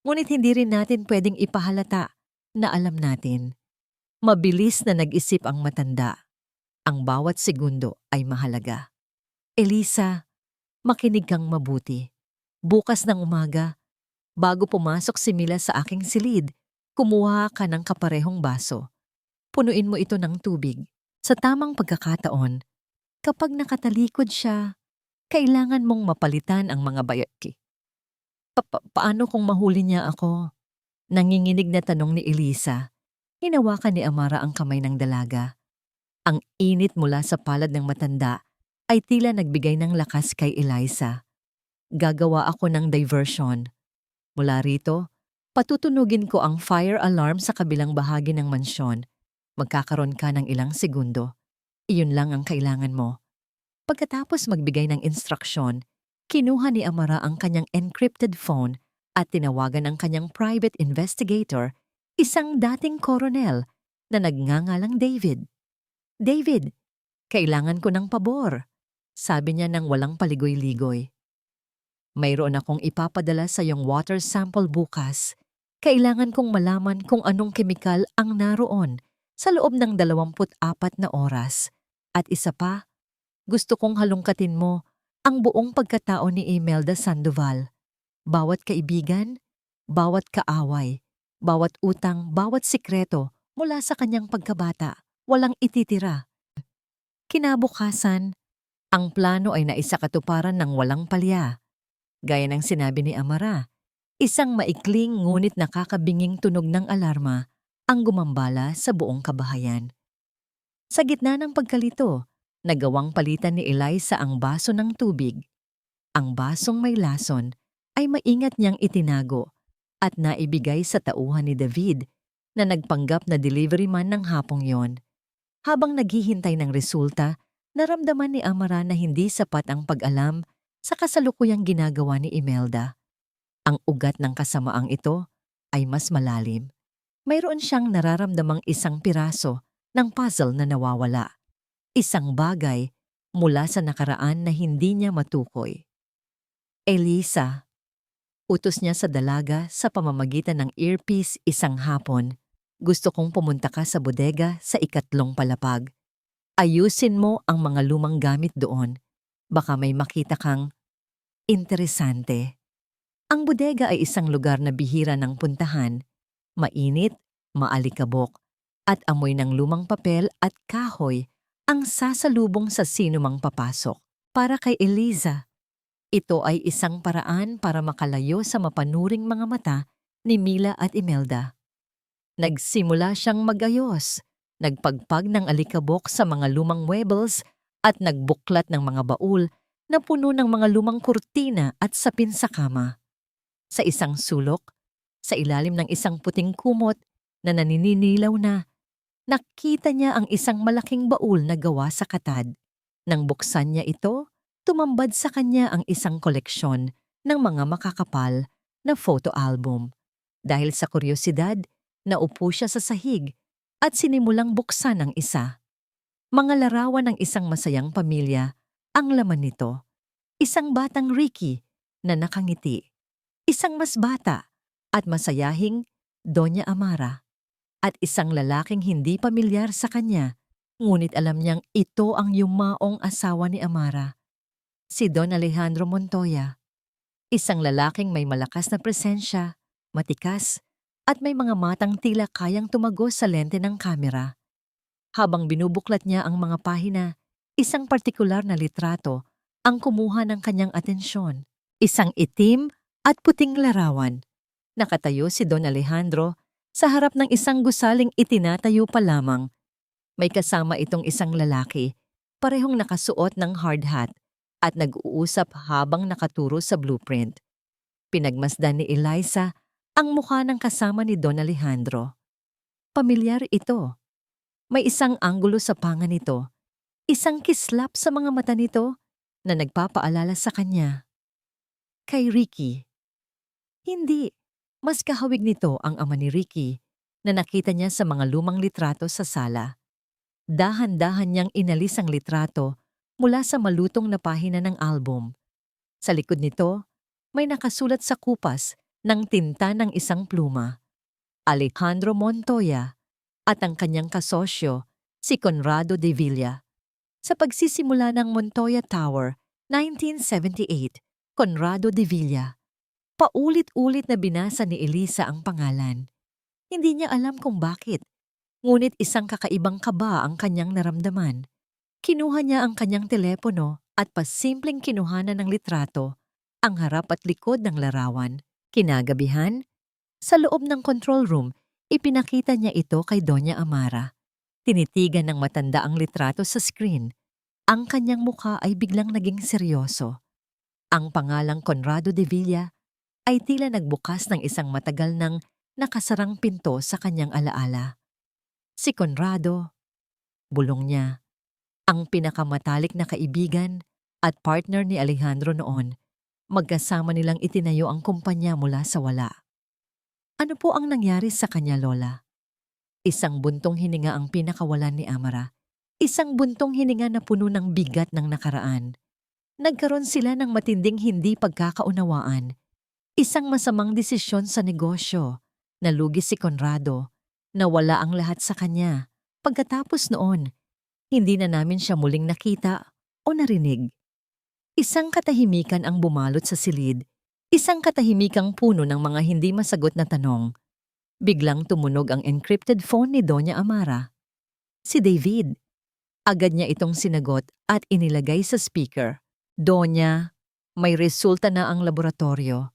Ngunit hindi rin natin pwedeng ipahalata na alam natin. Mabilis na nag-isip ang matanda. Ang bawat segundo ay mahalaga. Elisa, makinig kang mabuti. Bukas ng umaga, bago pumasok si Mila sa aking silid, kumuha ka ng kaparehong baso. Punuin mo ito ng tubig. Sa tamang pagkakataon, kapag nakatalikod siya, kailangan mong mapalitan ang mga bayaki. Paano kung mahuli niya ako? Nanginginig na tanong ni Elisa. Hinawakan ni Amara ang kamay ng dalaga. Ang init mula sa palad ng matanda ay tila nagbigay ng lakas kay Eliza. Gagawa ako ng diversion. Mula rito, patutunugin ko ang fire alarm sa kabilang bahagi ng mansyon. Magkakaroon ka ng ilang segundo. Iyon lang ang kailangan mo. Pagkatapos magbigay ng instruksyon, kinuha ni Amara ang kanyang encrypted phone at tinawagan ang kanyang private investigator, isang dating koronel na nagngangalang David. David, kailangan ko ng pabor, sabi niya nang walang paligoy-ligoy. Mayroon akong ipapadala sa iyong water sample bukas. Kailangan kong malaman kung anong kemikal ang naroon sa loob ng 24 na oras. At isa pa, gusto kong halongkatin mo ang buong pagkatao ni Imelda Sandoval. Bawat kaibigan, bawat kaaway, Bawat utang, bawat sikreto mula sa kanyang pagkabata, walang ititira. Kinabukasan, ang plano ay naisakatuparan ng walang palya. Gaya ng sinabi ni Amara, isang maikling ngunit nakakabinging tunog ng alarma ang gumambala sa buong kabahayan. Sa gitna ng pagkalito, nagawang palitan ni Eliza ang baso ng tubig. Ang basong may lason ay maingat niyang itinago at naibigay sa tauhan ni David na nagpanggap na delivery man ng hapong yon. Habang naghihintay ng resulta, naramdaman ni Amara na hindi sapat ang pag-alam sa kasalukuyang ginagawa ni Imelda. Ang ugat ng kasamaang ito ay mas malalim. Mayroon siyang nararamdamang isang piraso ng puzzle na nawawala. Isang bagay mula sa nakaraan na hindi niya matukoy. Elisa, utos niya sa dalaga sa pamamagitan ng earpiece isang hapon. Gusto kong pumunta ka sa bodega sa ikatlong palapag. Ayusin mo ang mga lumang gamit doon. Baka may makita kang interesante. Ang bodega ay isang lugar na bihira ng puntahan. Mainit, maalikabok, at amoy ng lumang papel at kahoy ang sasalubong sa sinumang papasok. Para kay Eliza, ito ay isang paraan para makalayo sa mapanuring mga mata ni Mila at Imelda. Nagsimula siyang magayos, nagpagpag ng alikabok sa mga lumang muebles at nagbuklat ng mga baul na puno ng mga lumang kurtina at sapin sa kama. Sa isang sulok, sa ilalim ng isang puting kumot na nanininilaw na, nakita niya ang isang malaking baul na gawa sa katad. Nang buksan niya ito, tumambad sa kanya ang isang koleksyon ng mga makakapal na photo album. Dahil sa kuryosidad, naupo siya sa sahig at sinimulang buksan ang isa. Mga larawan ng isang masayang pamilya ang laman nito. Isang batang Ricky na nakangiti. Isang mas bata at masayahing Doña Amara. At isang lalaking hindi pamilyar sa kanya, ngunit alam niyang ito ang yumaong asawa ni Amara. Si Don Alejandro Montoya. Isang lalaking may malakas na presensya, matikas, at may mga matang tila kayang tumagos sa lente ng kamera. Habang binubuklat niya ang mga pahina, isang partikular na litrato ang kumuha ng kanyang atensyon. Isang itim at puting larawan. Nakatayo si Don Alejandro sa harap ng isang gusaling itinatayo pa lamang. May kasama itong isang lalaki, parehong nakasuot ng hard hat at nag-uusap habang nakaturo sa blueprint. Pinagmasdan ni Eliza ang mukha ng kasama ni Don Alejandro. Pamilyar ito. May isang anggulo sa panga nito, isang kislap sa mga mata nito na nagpapaalala sa kanya. Kay Ricky. Hindi, mas kahawig nito ang ama ni Ricky na nakita niya sa mga lumang litrato sa sala. Dahan-dahan niyang inalis ang litrato mula sa malutong na pahina ng album. Sa likod nito, may nakasulat sa kupas ng tinta ng isang pluma. Alejandro Montoya at ang kanyang kasosyo, si Conrado de Villa. Sa pagsisimula ng Montoya Tower, 1978, Conrado de Villa. Paulit-ulit na binasa ni Eliza ang pangalan. Hindi niya alam kung bakit, ngunit isang kakaibang kaba ang kanyang naramdaman. Kinuha niya ang kanyang telepono at pasimpleng kinuhanan ng litrato, ang harap at likod ng larawan. Kinagabihan, sa loob ng control room, ipinakita niya ito kay Doña Amara. Tinitigan ng matanda ang litrato sa screen. Ang kanyang mukha ay biglang naging seryoso. Ang pangalang Conrado de Villa ay tila nagbukas ng isang matagal ng nakasarang pinto sa kanyang alaala. Si Conrado, bulong niya, ang pinakamatalik na kaibigan at partner ni Alejandro noon, magkasama nilang itinayo ang kumpanya mula sa wala. Ano po ang nangyari sa kanya, Lola? Isang buntong hininga ang pinakawalan ni Amara. Isang buntong hininga na puno ng bigat ng nakaraan. Nagkaroon sila ng matinding hindi pagkakaunawaan. Isang masamang desisyon sa negosyo. Nalugi si Conrado. Nawala ang lahat sa kanya. Pagkatapos noon, hindi na namin siya muling nakita o narinig. Isang katahimikan ang bumalot sa silid. Isang katahimikang puno ng mga hindi masagot na tanong. Biglang tumunog ang encrypted phone ni Doña Amara. Si David. Agad niya itong sinagot at inilagay sa speaker. Doña, may resulta na ang laboratorio.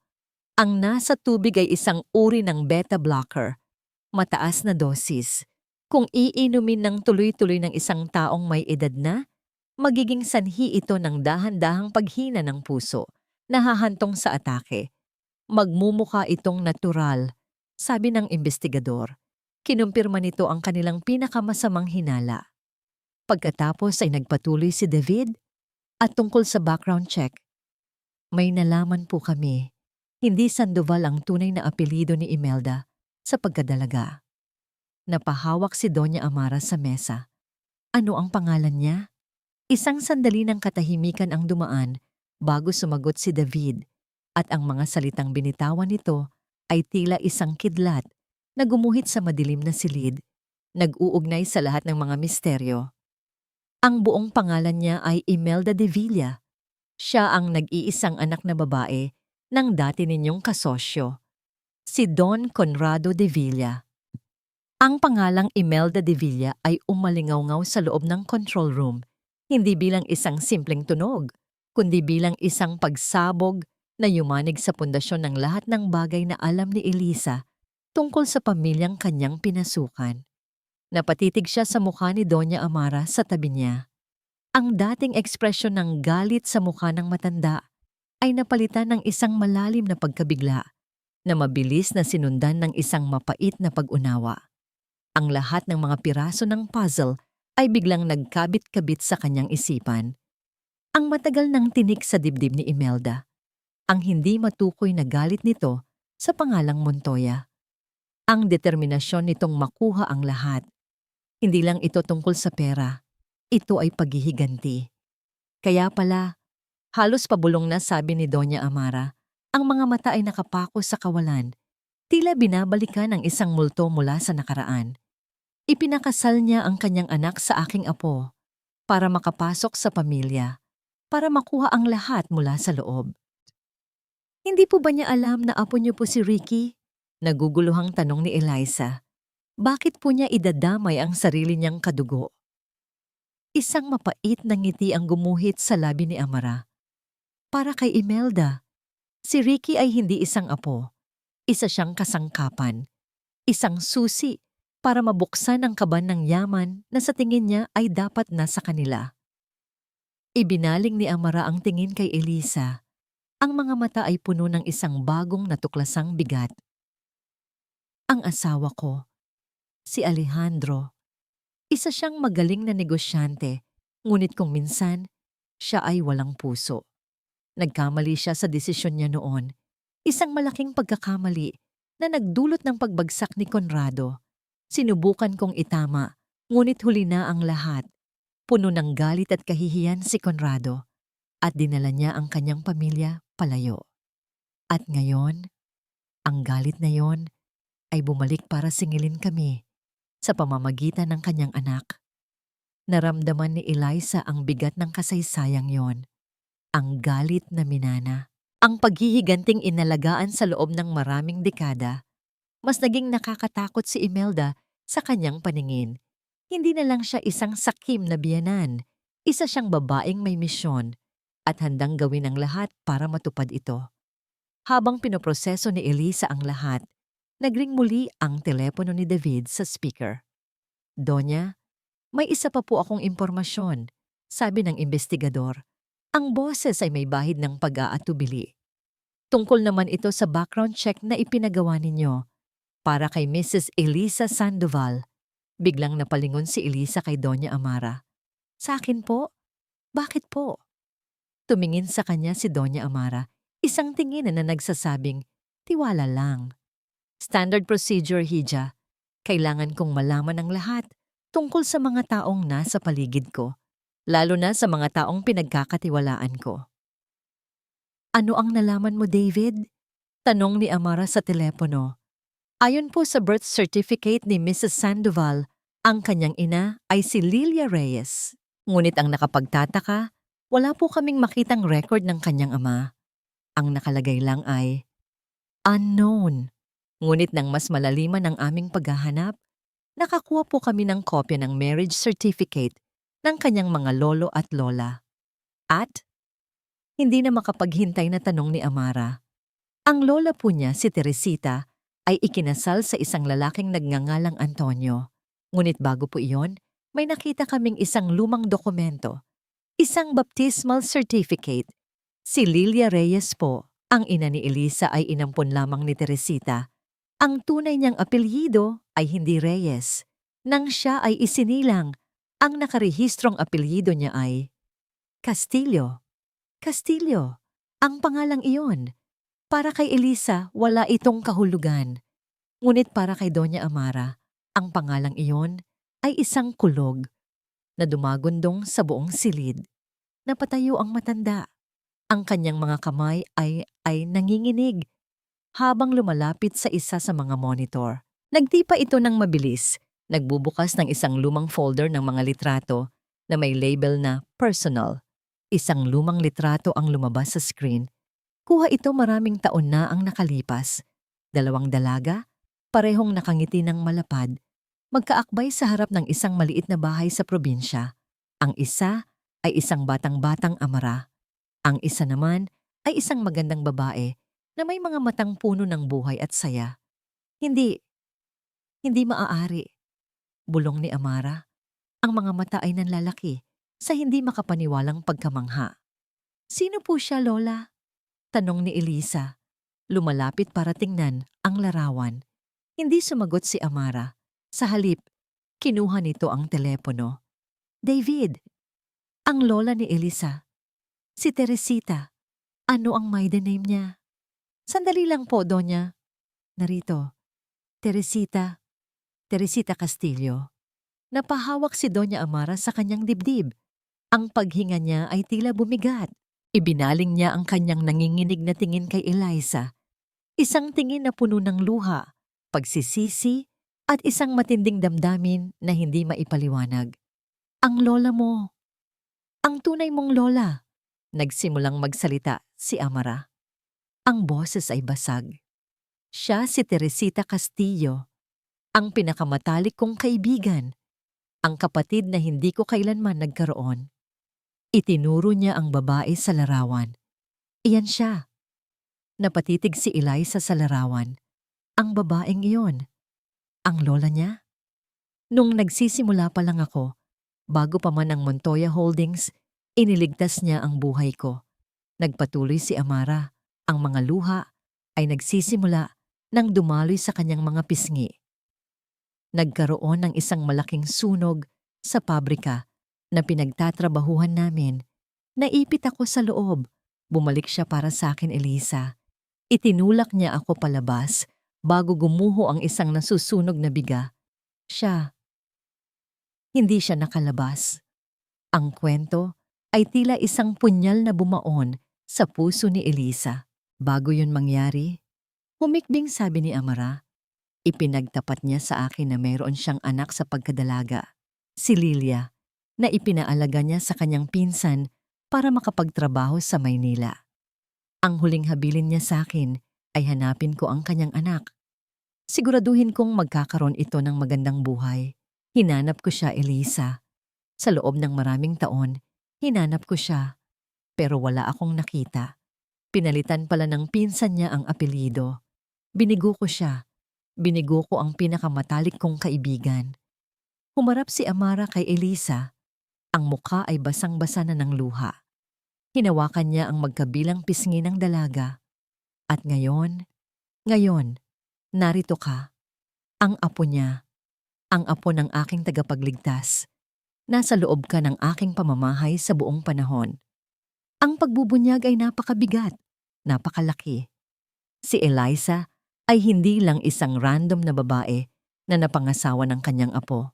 Ang nasa tubig ay isang uri ng beta blocker. Mataas na dosis. Kung iinumin ng tuloy-tuloy ng isang taong may edad na, magiging sanhi ito ng dahan-dahang paghina ng puso, nahahantong sa atake. Magmumukha itong natural, sabi ng investigador. Kinumpirma nito ang kanilang pinakamasamang hinala. Pagkatapos ay nagpatuloy si David at tungkol sa background check. May nalaman po kami, hindi Sandoval ang tunay na apelyido ni Imelda sa pagkadalaga. Napahawak si Doña Amara sa mesa. Ano ang pangalan niya? Isang sandali ng katahimikan ang dumaan bago sumagot si David at ang mga salitang binitawan nito ay tila isang kidlat na gumuhit sa madilim na silid, nag-uugnay sa lahat ng mga misteryo. Ang buong pangalan niya ay Imelda de Villa. Siya ang nag-iisang anak na babae ng dati ninyong kasosyo, si Don Conrado de Villa. Ang pangalang Imelda de Villa ay umalingaw-ngaw sa loob ng control room, hindi bilang isang simpleng tunog, kundi bilang isang pagsabog na yumanig sa pundasyon ng lahat ng bagay na alam ni Elisa tungkol sa pamilyang kanyang pinasukan. Napatitig siya sa mukha ni Doña Amara sa tabi niya. Ang dating ekspresyon ng galit sa mukha ng matanda ay napalitan ng isang malalim na pagkabigla na mabilis na sinundan ng isang mapait na pag-unawa. Ang lahat ng mga piraso ng puzzle ay biglang nagkabit-kabit sa kanyang isipan. Ang matagal ng tinik sa dibdib ni Imelda. Ang hindi matukoy na galit nito sa pangalang Montoya. Ang determinasyon nitong makuha ang lahat. Hindi lang ito tungkol sa pera. Ito ay paghihiganti. Kaya pala, halos pabulong na sabi ni Doña Amara, ang mga mata ay nakapako sa kawalan. Tila binabalikan ang isang multo mula sa nakaraan. Ipinakasal niya ang kanyang anak sa aking apo para makapasok sa pamilya, para makuha ang lahat mula sa loob. Hindi po ba niya alam na apo niyo po si Ricky? Naguguluhang tanong ni Eliza. Bakit po niya idadamay ang sarili niyang kadugo? Isang mapait na ngiti ang gumuhit sa labi ni Amara. Para kay Imelda, si Ricky ay hindi isang apo. Isa siyang kasangkapan. Isang susi para mabuksan ang kaban ng yaman na sa tingin niya ay dapat nasa kanila. Ibinaling ni Amara ang tingin kay Elisa. Ang mga mata ay puno ng isang bagong natuklasang bigat. Ang asawa ko, si Alejandro. Isa siyang magaling na negosyante, ngunit kung minsan, siya ay walang puso. Nagkamali siya sa desisyon niya noon. Isang malaking pagkakamali na nagdulot ng pagbagsak ni Conrado. Sinubukan kong itama, ngunit huli na ang lahat. Puno ng galit at kahihiyan si Conrado at dinala niya ang kanyang pamilya palayo. At ngayon, ang galit na yon ay bumalik para singilin kami sa pamamagitan ng kanyang anak. Naramdaman ni Eliza ang bigat ng kasaysayang yon. Ang galit na minana. Ang paghihiganting inalagaan sa loob ng maraming dekada. Mas naging nakakatakot si Imelda sa kanyang paningin. Hindi na lang siya isang sakim na biyanan. Isa siyang babaeng may misyon at handang gawin ang lahat para matupad ito. Habang pinoproseso ni Elisa ang lahat, nagring muli ang telepono ni David sa speaker. Donya, may isa pa po akong impormasyon, sabi ng investigador. Ang boses ay may bahid ng pag-aatubili. Tungkol naman ito sa background check na ipinagawa ninyo para kay Mrs. Elisa Sandoval. Biglang napalingon si Elisa kay Doña Amara. Sa akin po? Bakit po? Tumingin sa kanya si Doña Amara, isang tingin na nagsasabing, tiwala lang. Standard procedure, Hija. Kailangan kong malaman ang lahat tungkol sa mga taong nasa paligid ko, lalo na sa mga taong pinagkakatiwalaan ko. Ano ang nalaman mo, David? Tanong ni Amara sa telepono. Ayon po sa birth certificate ni Mrs. Sandoval, ang kanyang ina ay si Lilia Reyes. Ngunit ang nakapagtataka, wala po kaming makitang record ng kanyang ama. Ang nakalagay lang ay unknown. Ngunit nang mas malaliman ang aming paghahanap, nakakuha po kami ng kopya ng marriage certificate ng kanyang mga lolo at lola. At, hindi na makapaghintay na tanong ni Amara, ang lola po niya, si Teresita, ay ikinasal sa isang lalaking nagngangalang Antonio. Ngunit bago po iyon, may nakita kaming isang lumang dokumento, isang baptismal certificate. Si Lilia Reyes po, ang ina ni Elisa, ay inampun lamang ni Teresita. Ang tunay niyang apelyido ay hindi Reyes. Nang siya ay isinilang, ang nakarehistrong apelyido niya ay Castillo. Castillo, ang pangalang iyon. Para kay Elisa, wala itong kahulugan. Ngunit para kay Doña Amara, ang pangalang iyon ay isang kulog na dumagundong sa buong silid. Napatayo ang matanda. Ang kanyang mga kamay ay nanginginig habang lumalapit sa isa sa mga monitor. Nagtipa ito ng mabilis, nagbubukas ng isang lumang folder ng mga litrato na may label na personal. Isang lumang litrato ang lumabas sa screen. Kuha ito maraming taon na ang nakalipas. Dalawang dalaga, parehong nakangiti ng malapad, magkaakbay sa harap ng isang maliit na bahay sa probinsya. Ang isa ay isang batang-batang Amara. Ang isa naman ay isang magandang babae na may mga matang puno ng buhay at saya. Hindi maaari, bulong ni Amara. Ang mga mata ay nanlalaki sa hindi makapaniwalang pagkamangha. Sino po siya, Lola? Tanong ni Elisa. Lumalapit para tingnan ang larawan. Hindi sumagot si Amara. Sa halip, kinuha nito ang telepono. David, ang lola ni Elisa. Si Teresita. Ano ang maiden name niya? Sandali lang po, Donya. Narito, Teresita Castillo. Napahawak si Doña Amara sa kanyang dibdib. Ang paghinga niya ay tila bumigat. Ibinaling niya ang kanyang nanginginig na tingin kay Eliza. Isang tingin na puno ng luha, pagsisisi, at isang matinding damdamin na hindi maipaliwanag. Ang lola mo. Ang tunay mong lola. Nagsimulang magsalita si Amara. Ang boses ay basag. Siya si Teresita Castillo, ang pinakamatalik kong kaibigan, ang kapatid na hindi ko kailanman nagkaroon. Itinuro niya ang babae sa larawan. Iyan siya. Napatitig si Eliza sa larawan. Ang babaeng iyon. Ang lola niya? Nung nagsisimula pa lang ako, bago pa man ang Montoya Holdings, iniligtas niya ang buhay ko. Nagpatuloy si Amara. Ang mga luha ay nagsisimula nang dumaloy sa kanyang mga pisngi. Nagkaroon ng isang malaking sunog sa pabrika na pinagtatrabahuhan namin. Naipit ako sa loob. Bumalik siya para sa akin, Elisa. Itinulak niya ako palabas bago gumuho ang isang nasusunog na biga. Hindi siya nakalabas. Ang kwento ay tila isang punyal na bumaon sa puso ni Elisa. Bago yun mangyari, humikbing sabi ni Amara. Ipinagtapat niya sa akin na mayroon siyang anak sa pagkadalaga, si Lilia, na ipinaalaga niya sa kanyang pinsan para makapagtrabaho sa Maynila. Ang huling habilin niya sa akin ay hanapin ko ang kanyang anak. Siguraduhin kong magkakaroon ito ng magandang buhay. Hinanap ko siya, Elisa. Sa loob ng maraming taon, hinanap ko siya. Pero wala akong nakita. Pinalitan pala ng pinsan niya ang apelyido. Binigo ko siya. Binigo ko ang pinakamatalik kong kaibigan. Humarap si Amara kay Elisa. Ang mukha ay basang-basa na ng luha. Hinawakan niya ang magkabilang pisngi ng dalaga. At ngayon, narito ka. Ang apo niya. Ang apo ng aking tagapagligtas. Nasa loob ka ng aking pamamahay sa buong panahon. Ang pagbubunyag ay napakabigat, napakalaki. Si Eliza ay hindi lang isang random na babae na napangasawa ng kanyang apo.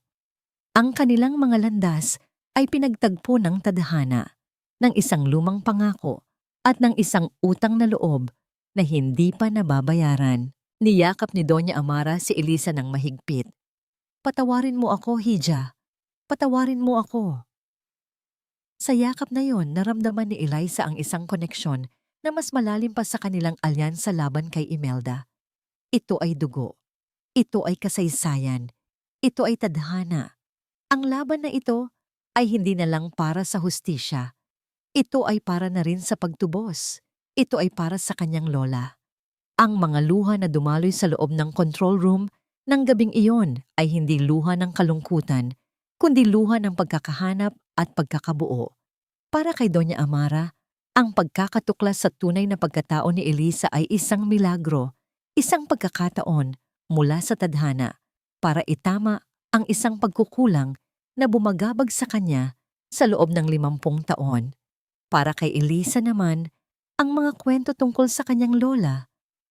Ang kanilang mga landas ay pinagtagpo ng tadhana, ng isang lumang pangako at ng isang utang na loob na hindi pa nababayaran. Niyakap ni Doña Amara si Elisa ng mahigpit. Patawarin mo ako, Hija. Patawarin mo ako. Sa yakap na yon, naramdaman ni Eliza ang isang koneksyon na mas malalim pa sa kanilang alyansa laban kay Imelda. Ito ay dugo. Ito ay kasaysayan. Ito ay tadhana. Ang laban na ito ay hindi na lang para sa hustisya. Ito ay para na rin sa pagtubos. Ito ay para sa kanyang lola. Ang mga luha na dumaloy sa loob ng control room ng gabing iyon ay hindi luha ng kalungkutan, kundi luha ng pagkakahanap at pagkakabuo. Para kay Doña Amara, ang pagkakatuklas sa tunay na pagkatao ni Elisa ay isang milagro, isang pagkakataon mula sa tadhana para itama ang isang pagkukulang na bumagabag sa kanya sa loob ng 50 taon. Para kay Elisa naman, ang mga kwento tungkol sa kanyang lola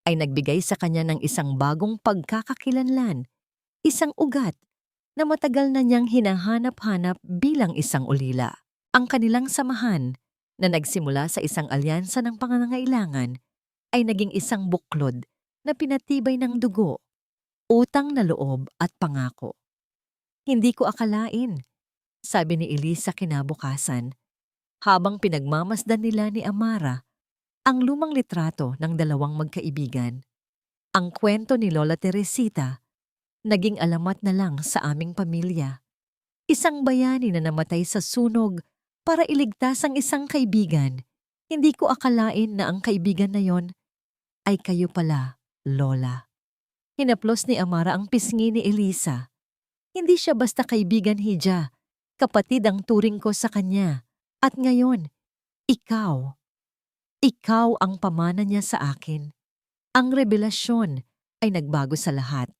ay nagbigay sa kanya ng isang bagong pagkakakilanlan, isang ugat na matagal na niyang hinahanap-hanap bilang isang ulila. Ang kanilang samahan na nagsimula sa isang alyansa ng pangangailangan ay naging isang buklod na pinatibay ng dugo, utang na loob at pangako. Hindi ko akalain, sabi ni Elisa kinabukasan, habang pinagmamasdan nila ni Amara ang lumang litrato ng dalawang magkaibigan. Ang kwento ni Lola Teresita naging alamat na lang sa aming pamilya. Isang bayani na namatay sa sunog para iligtas ang isang kaibigan. Hindi ko akalain na ang kaibigan na yon ay kayo pala, Lola. Hinaplos ni Amara ang pisngi ni Elisa. Hindi siya basta kaibigan, Hija. Kapatid ang turing ko sa kanya. At ngayon, ikaw ang pamana niya sa akin. Ang revelasyon ay nagbago sa lahat.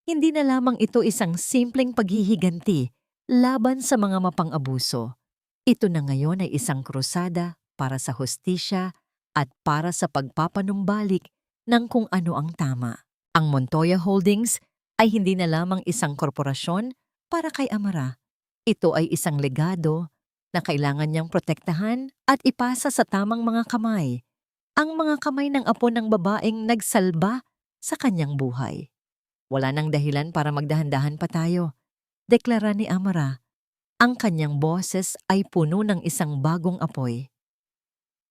Hindi na lamang ito isang simpleng paghihiganti laban sa mga mapang-abuso. Ito na ngayon ay isang krusada para sa hustisya at para sa pagpapanumbalik ng kung ano ang tama. Ang Montoya Holdings ay hindi na lamang isang korporasyon para kay Amara. Ito ay isang legado na kailangan niyang protektahan at ipasa sa tamang mga kamay. Ang mga kamay ng apo ng babaeng nagsalba sa kanyang buhay. Wala nang dahilan para magdahan-dahan pa tayo. Deklara ni Amara. Ang kanyang boses ay puno ng isang bagong apoy.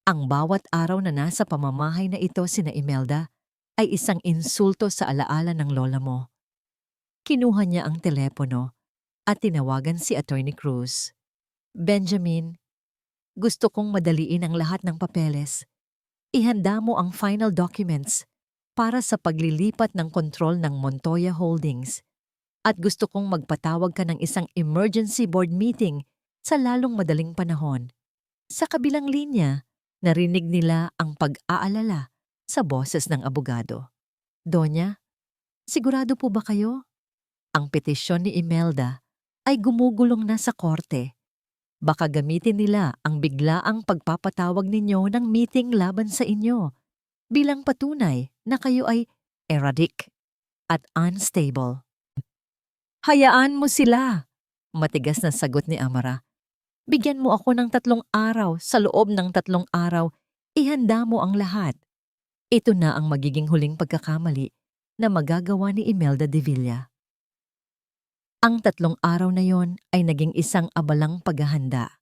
Ang bawat araw na nasa pamamahay na ito sina Imelda ay isang insulto sa alaala ng lola mo. Kinuha niya ang telepono at tinawagan si Attorney Cruz. Benjamin, gusto kong madaliin ang lahat ng papeles. Ihanda mo ang final documents para sa paglilipat ng kontrol ng Montoya Holdings. At gusto kong magpatawag ka ng isang emergency board meeting sa lalong madaling panahon. Sa kabilang linya, narinig nila ang pag-aalala sa boses ng abogado. Donya, sigurado po ba kayo? Ang petisyon ni Imelda ay gumugulong na sa korte. Baka gamitin nila ang biglaang pagpapatawag ninyo ng meeting laban sa inyo bilang patunay na kayo ay erratic at unstable. Hayaan mo sila, matigas na sagot ni Amara. Bigyan mo ako ng 3 araw, sa loob ng 3 araw, ihanda mo ang lahat. Ito na ang magiging huling pagkakamali na magagawa ni Imelda de Villa. Ang 3 araw na yon ay naging isang abalang paghahanda.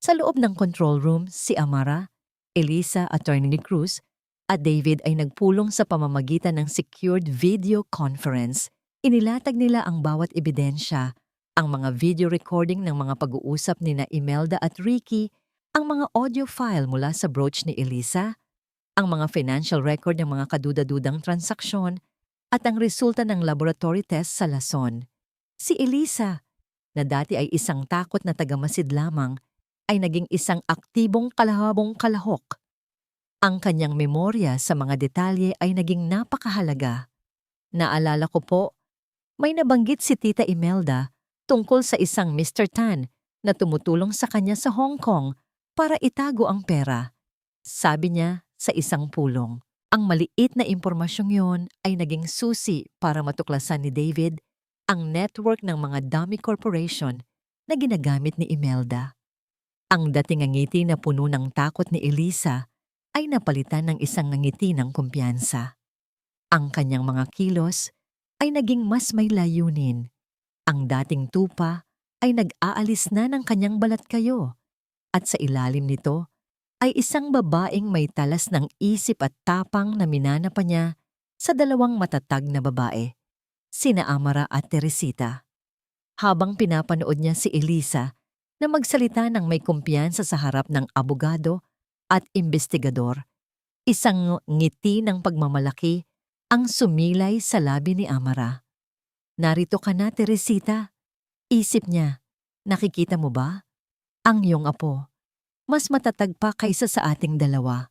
Sa loob ng control room, si Amara, Elisa, Attorney Cruz, at David ay nagpulong sa pamamagitan ng secured video conference. Inilatag nila ang bawat ebidensya, ang mga video recording ng mga pag-uusap ni na Imelda at Ricky, ang mga audio file mula sa brooch ni Elisa, ang mga financial record ng mga kaduda-dudang transaksyon, at ang resulta ng laboratory test sa lason. Si Elisa, na dati ay isang takot na tagamasid lamang, ay naging isang aktibong kalahabong kalahok. Ang kanyang memorya sa mga detalye ay naging napakahalaga. Naalala ko po, may nabanggit si Tita Imelda tungkol sa isang Mr. Tan na tumutulong sa kanya sa Hong Kong para itago ang pera. Sabi niya sa isang pulong. Ang maliit na impormasyong yon ay naging susi para matuklasan ni David ang network ng mga dummy corporation na ginagamit ni Imelda. Ang dating ngiti na puno ng takot ni Elisa ay napalitan ng isang ngiti ng kumpiyansa. Ang kanyang mga kilos ay naging mas may layunin. Ang dating tupa ay nag-aalis na ng kanyang balat kayo at sa ilalim nito ay isang babaeng may talas ng isip at tapang na minana pa niya sa dalawang matatag na babae, sina Amara at Teresita. Habang pinapanood niya si Elisa na magsalita ng may kumpiyansa sa harap ng abogado at investigador, isang ngiti ng pagmamalaki ang sumilay sa labi ni Amara. "Narito ka na, Teresita." Isip niya, nakikita mo ba? Ang iyong apo, mas matatag pa kaysa sa ating dalawa.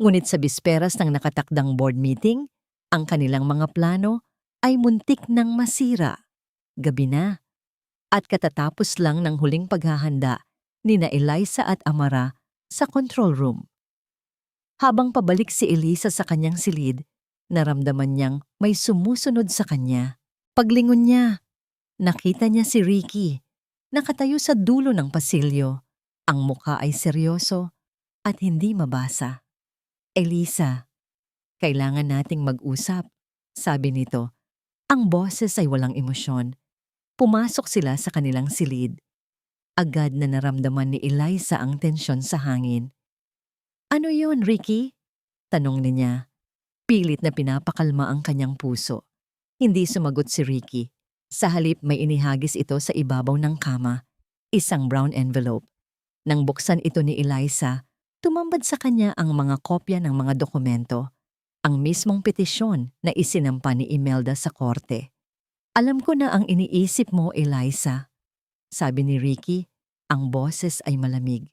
Ngunit sa bisperas ng nakatakdang board meeting, ang kanilang mga plano ay muntik nang masira. Gabi na, at katatapos lang ng huling paghahanda ni na Eliza at Amara sa control room. Habang pabalik si Elisa sa kanyang silid, naramdaman niyang may sumusunod sa kanya. Paglingon niya, nakita niya si Ricky, nakatayo sa dulo ng pasilyo. Ang mukha ay seryoso at hindi mabasa. "Elisa, kailangan nating mag-usap," sabi nito. Ang boses ay walang emosyon. Pumasok sila sa kanilang silid. Agad na naramdaman ni Eliza ang tensyon sa hangin. "Ano yon, Ricky?" tanong niya. Pilit na pinapakalma ang kanyang puso. Hindi sumagot si Ricky. Sa halip may inihagis ito sa ibabaw ng kama, isang brown envelope. Nang buksan ito ni Eliza, tumambad sa kanya ang mga kopya ng mga dokumento, ang mismong petisyon na isinampa ni Imelda sa korte. "Alam ko na ang iniisip mo, Eliza," sabi ni Ricky. Ang boses ay malamig.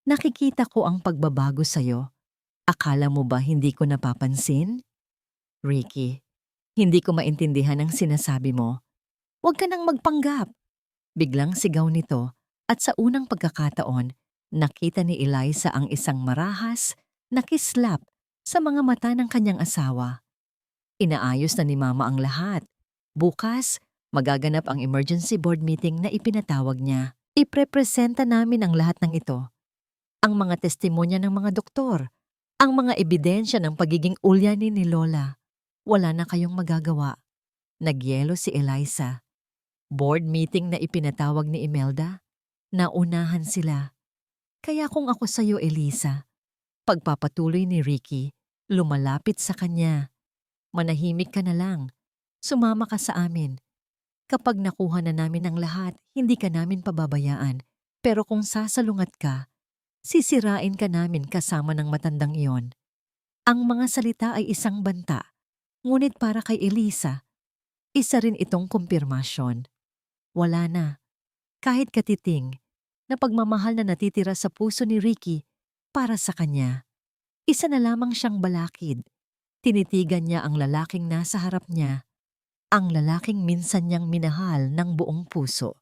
"Nakikita ko ang pagbabago sa'yo. Akala mo ba hindi ko napapansin?" "Ricky, hindi ko maintindihan ang sinasabi mo. Huwag ka nang magpanggap." Biglang sigaw nito at sa unang pagkakataon, nakita ni Eliza ang isang marahas na kislap sa mga mata ng kanyang asawa. Inaayos na ni Mama ang lahat. Bukas, magaganap ang emergency board meeting na ipinatawag niya. Iprepresenta namin ang lahat ng ito. Ang mga testimonya ng mga doktor, ang mga ebidensya ng pagiging ulyanin ni Lola. Wala na kayong magagawa. Nagyelo si Eliza. Board meeting na ipinatawag ni Imelda? Naunahan sila. "Kaya kung ako sa'yo, Eliza," pagpapatuloy ni Ricky, lumalapit sa kanya. "Manahimik ka na lang. Sumama ka sa amin. Kapag nakuha na namin ang lahat, hindi ka namin pababayaan. Pero kung sasalungat ka, sisirain ka namin kasama ng matandang iyon." Ang mga salita ay isang banta. Ngunit para kay Eliza, isa rin itong kumpirmasyon. Wala na, kahit katiting, na pagmamahal na natitira sa puso ni Ricky para sa kanya. Isa na lamang siyang balakid. Tinitigan niya ang lalaking nasa harap niya, ang lalaking minsan niyang minahal ng buong puso.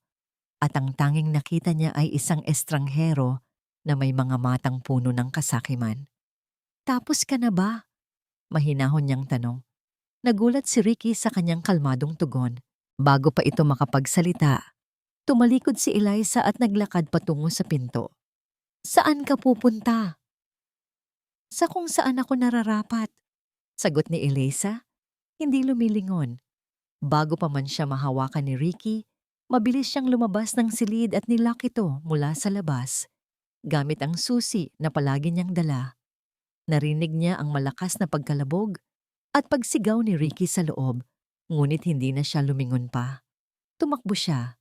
At ang tanging nakita niya ay isang estranghero na may mga matang puno ng kasakiman. "Tapos ka na ba?" mahinahon niyang tanong. Nagulat si Ricky sa kanyang kalmadong tugon. Bago pa ito makapagsalita, tumalikod si Eliza at naglakad patungo sa pinto. "Saan ka pupunta?" "Sa kung saan ako nararapat," sagot ni Eliza, hindi lumilingon. Bago pa man siya mahawakan ni Ricky, mabilis siyang lumabas ng silid at nilock ito mula sa labas, gamit ang susi na palagi niyang dala. Narinig niya ang malakas na pagkalabog at pagsigaw ni Ricky sa loob, ngunit hindi na siya lumingon pa. Tumakbo siya.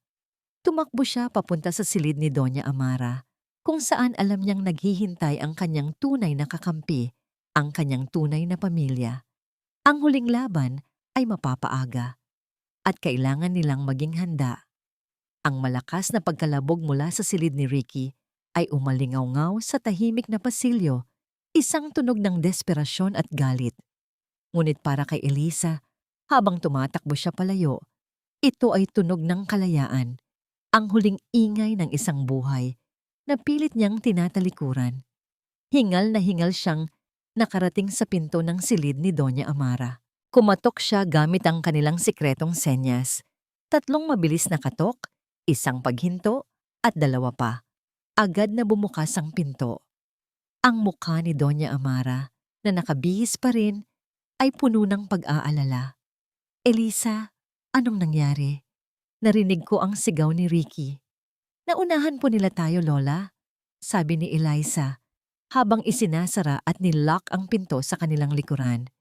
Tumakbo siya papunta sa silid ni Doña Amara, kung saan alam niyang naghihintay ang kanyang tunay na kakampi, ang kanyang tunay na pamilya. Ang huling laban ay mapapaaga, at kailangan nilang maging handa. Ang malakas na pagkalabog mula sa silid ni Ricky ay umalingaw-ngaw sa tahimik na pasilyo, isang tunog ng desperasyon at galit. Ngunit para kay Eliza, habang tumatakbo siya palayo, ito ay tunog ng kalayaan, ang huling ingay ng isang buhay na pilit niyang tinatalikuran. Hingal na hingal siyang nakarating sa pinto ng silid ni Doña Amara. Kumatok siya gamit ang kanilang sikretong senyas. 3 mabilis na katok, 1 paghinto, at 2 pa. Agad na bumukas ang pinto. Ang mukha ni Doña Amara, na nakabihis pa rin, ay puno ng pag-aalala. "Eliza, anong nangyari?" Narinig ko ang sigaw ni Ricky. "Naunahan po nila tayo, Lola," sabi ni Eliza, habang isinasara at nilock ang pinto sa kanilang likuran.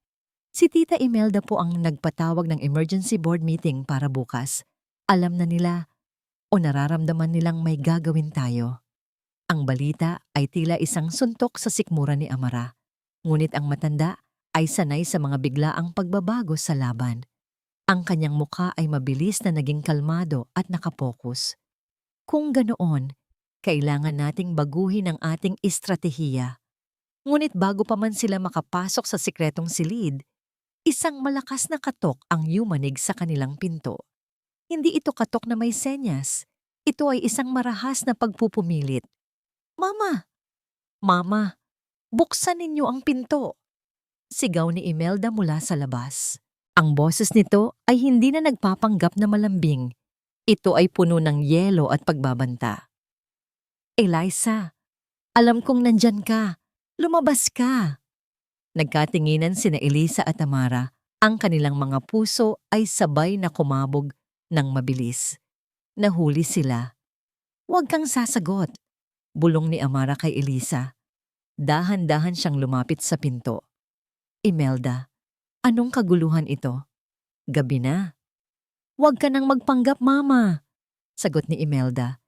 Si Tita Imelda po ang nagpatawag ng emergency board meeting para bukas. Alam na nila o nararamdaman nilang may gagawin tayo. Ang balita ay tila isang suntok sa sikmura ni Amara. Ngunit ang matanda ay sanay sa mga biglaang pagbabago sa laban. Ang kanyang mukha ay mabilis na naging kalmado at nakapokus. Kung ganoon, kailangan nating baguhin ang ating estratehiya. Ngunit bago pa man sila makapasok sa sikretong silid, isang malakas na katok ang yumanig sa kanilang pinto. Hindi ito katok na may senyas. Ito ay isang marahas na pagpupumilit. Mama! Mama! Buksan ninyo ang pinto! Sigaw ni Imelda mula sa labas. Ang boses nito ay hindi na nagpapanggap na malambing. Ito ay puno ng yelo at pagbabanta. Eliza, alam kong nandyan ka. Lumabas ka. Nagkatinginan sina Elisa at Amara. Ang kanilang mga puso ay sabay na kumabog ng mabilis. Nahuli sila. Huwag kang sasagot, bulong ni Amara kay Elisa. Dahan-dahan siyang lumapit sa pinto. Imelda, anong kaguluhan ito? Gabi na. Huwag ka nang magpanggap, Mama, sagot ni Imelda.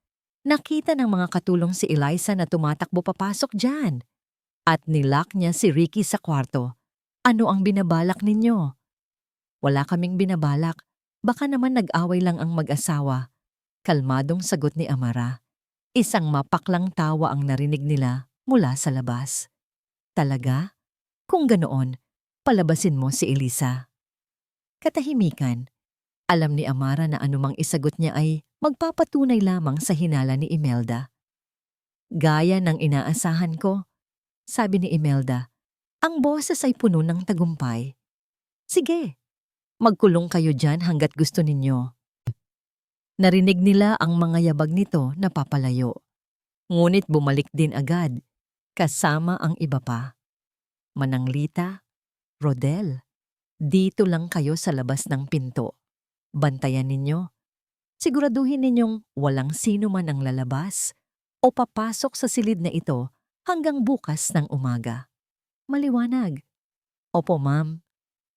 Nakita ng mga katulong si Eliza na tumatakbo papasok dyan. At nilock niya si Ricky sa kwarto. Ano ang binabalak ninyo? Wala kaming binabalak. Baka naman nag-away lang ang mag-asawa. Kalmadong sagot ni Amara. Isang mapaklang tawa ang narinig nila mula sa labas. Talaga? Kung ganoon, palabasin mo si Elisa. Katahimikan. Alam ni Amara na anumang isagot niya ay magpapatunay lamang sa hinala ni Imelda. Gaya ng inaasahan ko, sabi ni Imelda, ang boses ay puno ng tagumpay. Sige, magkulong kayo dyan hanggat gusto ninyo. Narinig nila ang mga yabag nito na papalayo. Ngunit bumalik din agad, kasama ang iba pa. Mananglita, Rodel, dito lang kayo sa labas ng pinto. Bantayan ninyo. Siguraduhin ninyong walang sino man ang lalabas o papasok sa silid na ito hanggang bukas ng umaga. Maliwanag. Opo, ma'am.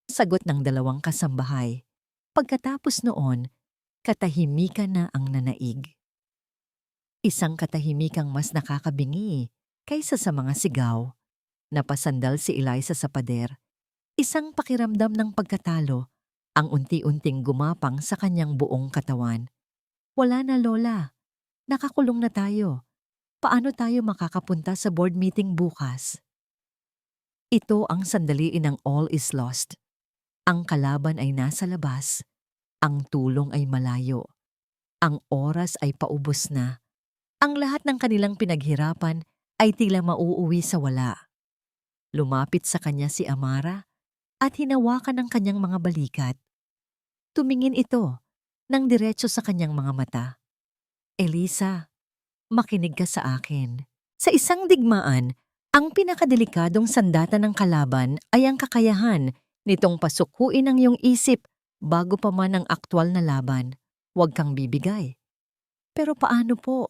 Sagot ng dalawang kasambahay. Pagkatapos noon, katahimikan na ang nanaig. Isang katahimikang mas nakakabingi kaysa sa mga sigaw. Napasandal si Eliza sa pader. Isang pakiramdam ng pagkatalo ang unti-unting gumapang sa kanyang buong katawan. Wala na, Lola. Nakakulong na tayo. Paano tayo makakapunta sa board meeting bukas? Ito ang sandaliin ng all is lost. Ang kalaban ay nasa labas. Ang tulong ay malayo. Ang oras ay paubos na. Ang lahat ng kanilang pinaghirapan ay tila mauuwi sa wala. Lumapit sa kanya si Amara at hinawakan ng kanyang mga balikat. Tumingin ito ng diretso sa kanyang mga mata. Elisa, makinig ka sa akin. Sa isang digmaan, ang pinakadelikadong sandata ng kalaban ay ang kakayahan nitong pasukuin ang iyong isip bago pa man ang aktwal na laban. Huwag kang bibigay. Pero paano po?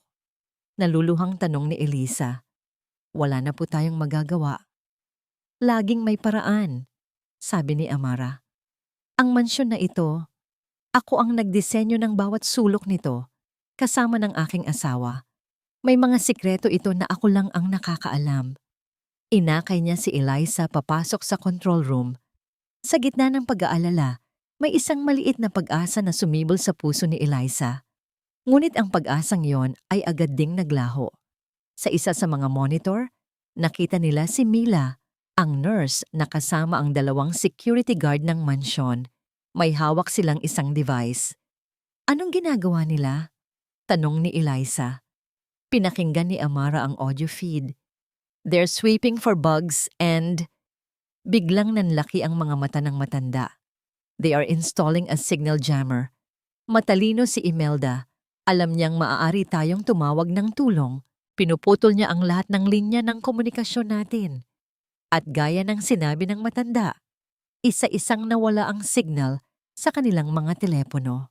Naluluhang tanong ni Elisa. Wala na po tayong magagawa. Laging may paraan, sabi ni Amara. Ang mansyon na ito, ako ang nagdisenyo ng bawat sulok nito, kasama ng aking asawa. May mga sikreto ito na ako lang ang nakakaalam. Inakay niya si Eliza papasok sa control room. Sa gitna ng pag-aalala, may isang maliit na pag-asa na sumibol sa puso ni Eliza. Ngunit ang pag-asang yon ay agad ding naglaho. Sa isa sa mga monitor, nakita nila si Mila, ang nurse na kasama ang dalawang security guard ng mansyon. May hawak silang isang device. Anong ginagawa nila? Tanong ni Eliza. Pinakinggan ni Amara ang audio feed. They're sweeping for bugs and... Biglang nanlaki ang mga mata ng matanda. They are installing a signal jammer. Matalino si Imelda. Alam niyang maaari tayong tumawag ng tulong. Pinuputol niya ang lahat ng linya ng komunikasyon natin. At gaya ng sinabi ng matanda, isa-isang nawala ang signal sa kanilang mga telepono.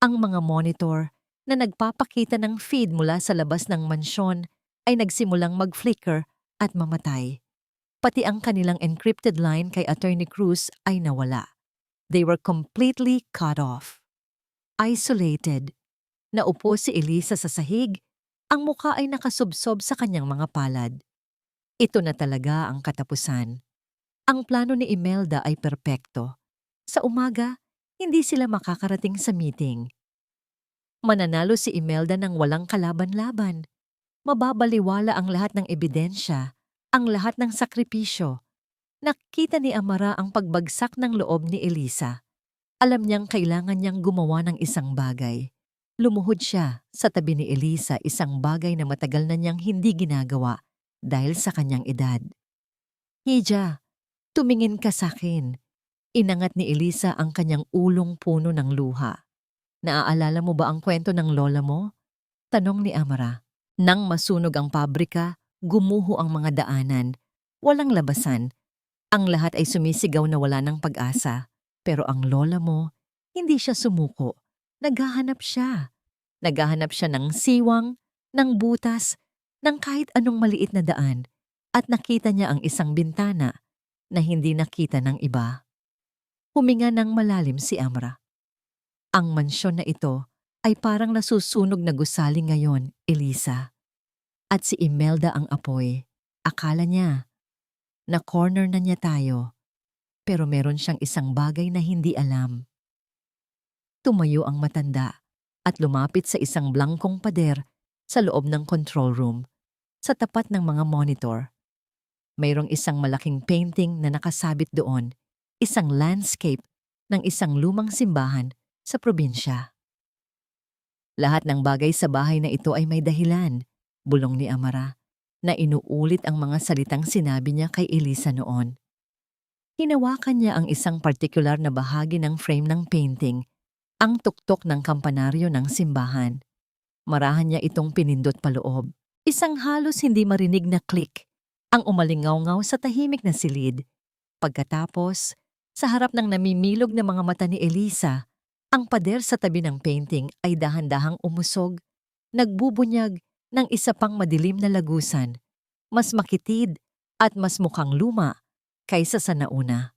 Ang mga monitor na nagpapakita ng feed mula sa labas ng mansyon ay nagsimulang mag-flicker at mamatay. Pati ang kanilang encrypted line kay Attorney Cruz ay nawala. They were completely cut off. Isolated. Naupo si Elisa sa sahig. Ang muka ay nakasubsob sa kanyang mga palad. Ito na talaga ang katapusan. Ang plano ni Imelda ay perpekto. Sa umaga, hindi sila makakarating sa meeting. Mananalo si Imelda ng walang kalaban-laban. Mababaliwala ang lahat ng ebidensya, ang lahat ng sakripisyo. Nakita ni Amara ang pagbagsak ng loob ni Elisa. Alam niyang kailangan niyang gumawa ng isang bagay. Lumuhod siya sa tabi ni Elisa, isang bagay na matagal na niyang hindi ginagawa dahil sa kanyang edad. Hija, tumingin ka sa akin. Inangat ni Elisa ang kanyang ulong puno ng luha. Naaalala mo ba ang kwento ng lola mo? Tanong ni Amara. Nang masunog ang pabrika, gumuho ang mga daanan. Walang labasan. Ang lahat ay sumisigaw na wala ng pag-asa. Pero ang lola mo, hindi siya sumuko. Naghahanap siya. Naghahanap siya ng siwang, ng butas, ng kahit anong maliit na daan. At nakita niya ang isang bintana na hindi nakita ng iba. Huminga ng malalim si Amara. Ang mansyon na ito ay parang nasusunog na gusali ngayon, Elisa. At si Imelda ang apoy. Akala niya, na-corner na niya tayo. Pero meron siyang isang bagay na hindi alam. Tumayo ang matanda at lumapit sa isang blangkong pader sa loob ng control room, sa tapat ng mga monitor. Mayroong isang malaking painting na nakasabit doon, isang landscape ng isang lumang simbahan sa probinsya. Lahat ng bagay sa bahay na ito ay may dahilan, bulong ni Amara, na inuulit ang mga salitang sinabi niya kay Elisa noon. Hinawakan niya ang isang partikular na bahagi ng frame ng painting, ang tuktok ng kampanaryo ng simbahan. Marahan niya itong pinindot paloob. Isang halos hindi marinig na click, ang umalingaw-ngaw sa tahimik na silid. Pagkatapos, sa harap ng namimilog na mga mata ni Elisa, ang pader sa tabi ng painting ay dahan-dahang umusog, nagbubunyag ng isa pang madilim na lagusan, mas makitid at mas mukhang luma kaysa sa nauna.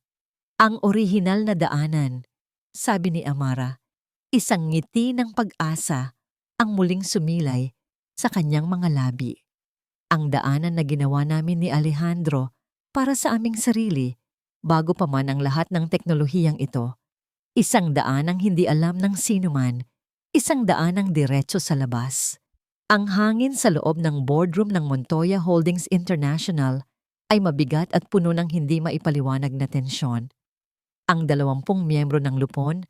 Ang orihinal na daanan, sabi ni Amara, isang ngiti ng pag-asa ang muling sumilay sa kanyang mga labi. Ang daanan na ginawa namin ni Alejandro para sa aming sarili bago pa man ang lahat ng teknolohiyang ito. Isang daanang hindi alam ng sinuman, isang daanang diretso sa labas. Ang hangin sa loob ng boardroom ng Montoya Holdings International ay mabigat at puno ng hindi maipaliwanag na tensyon. Ang 20 miyembro ng lupon,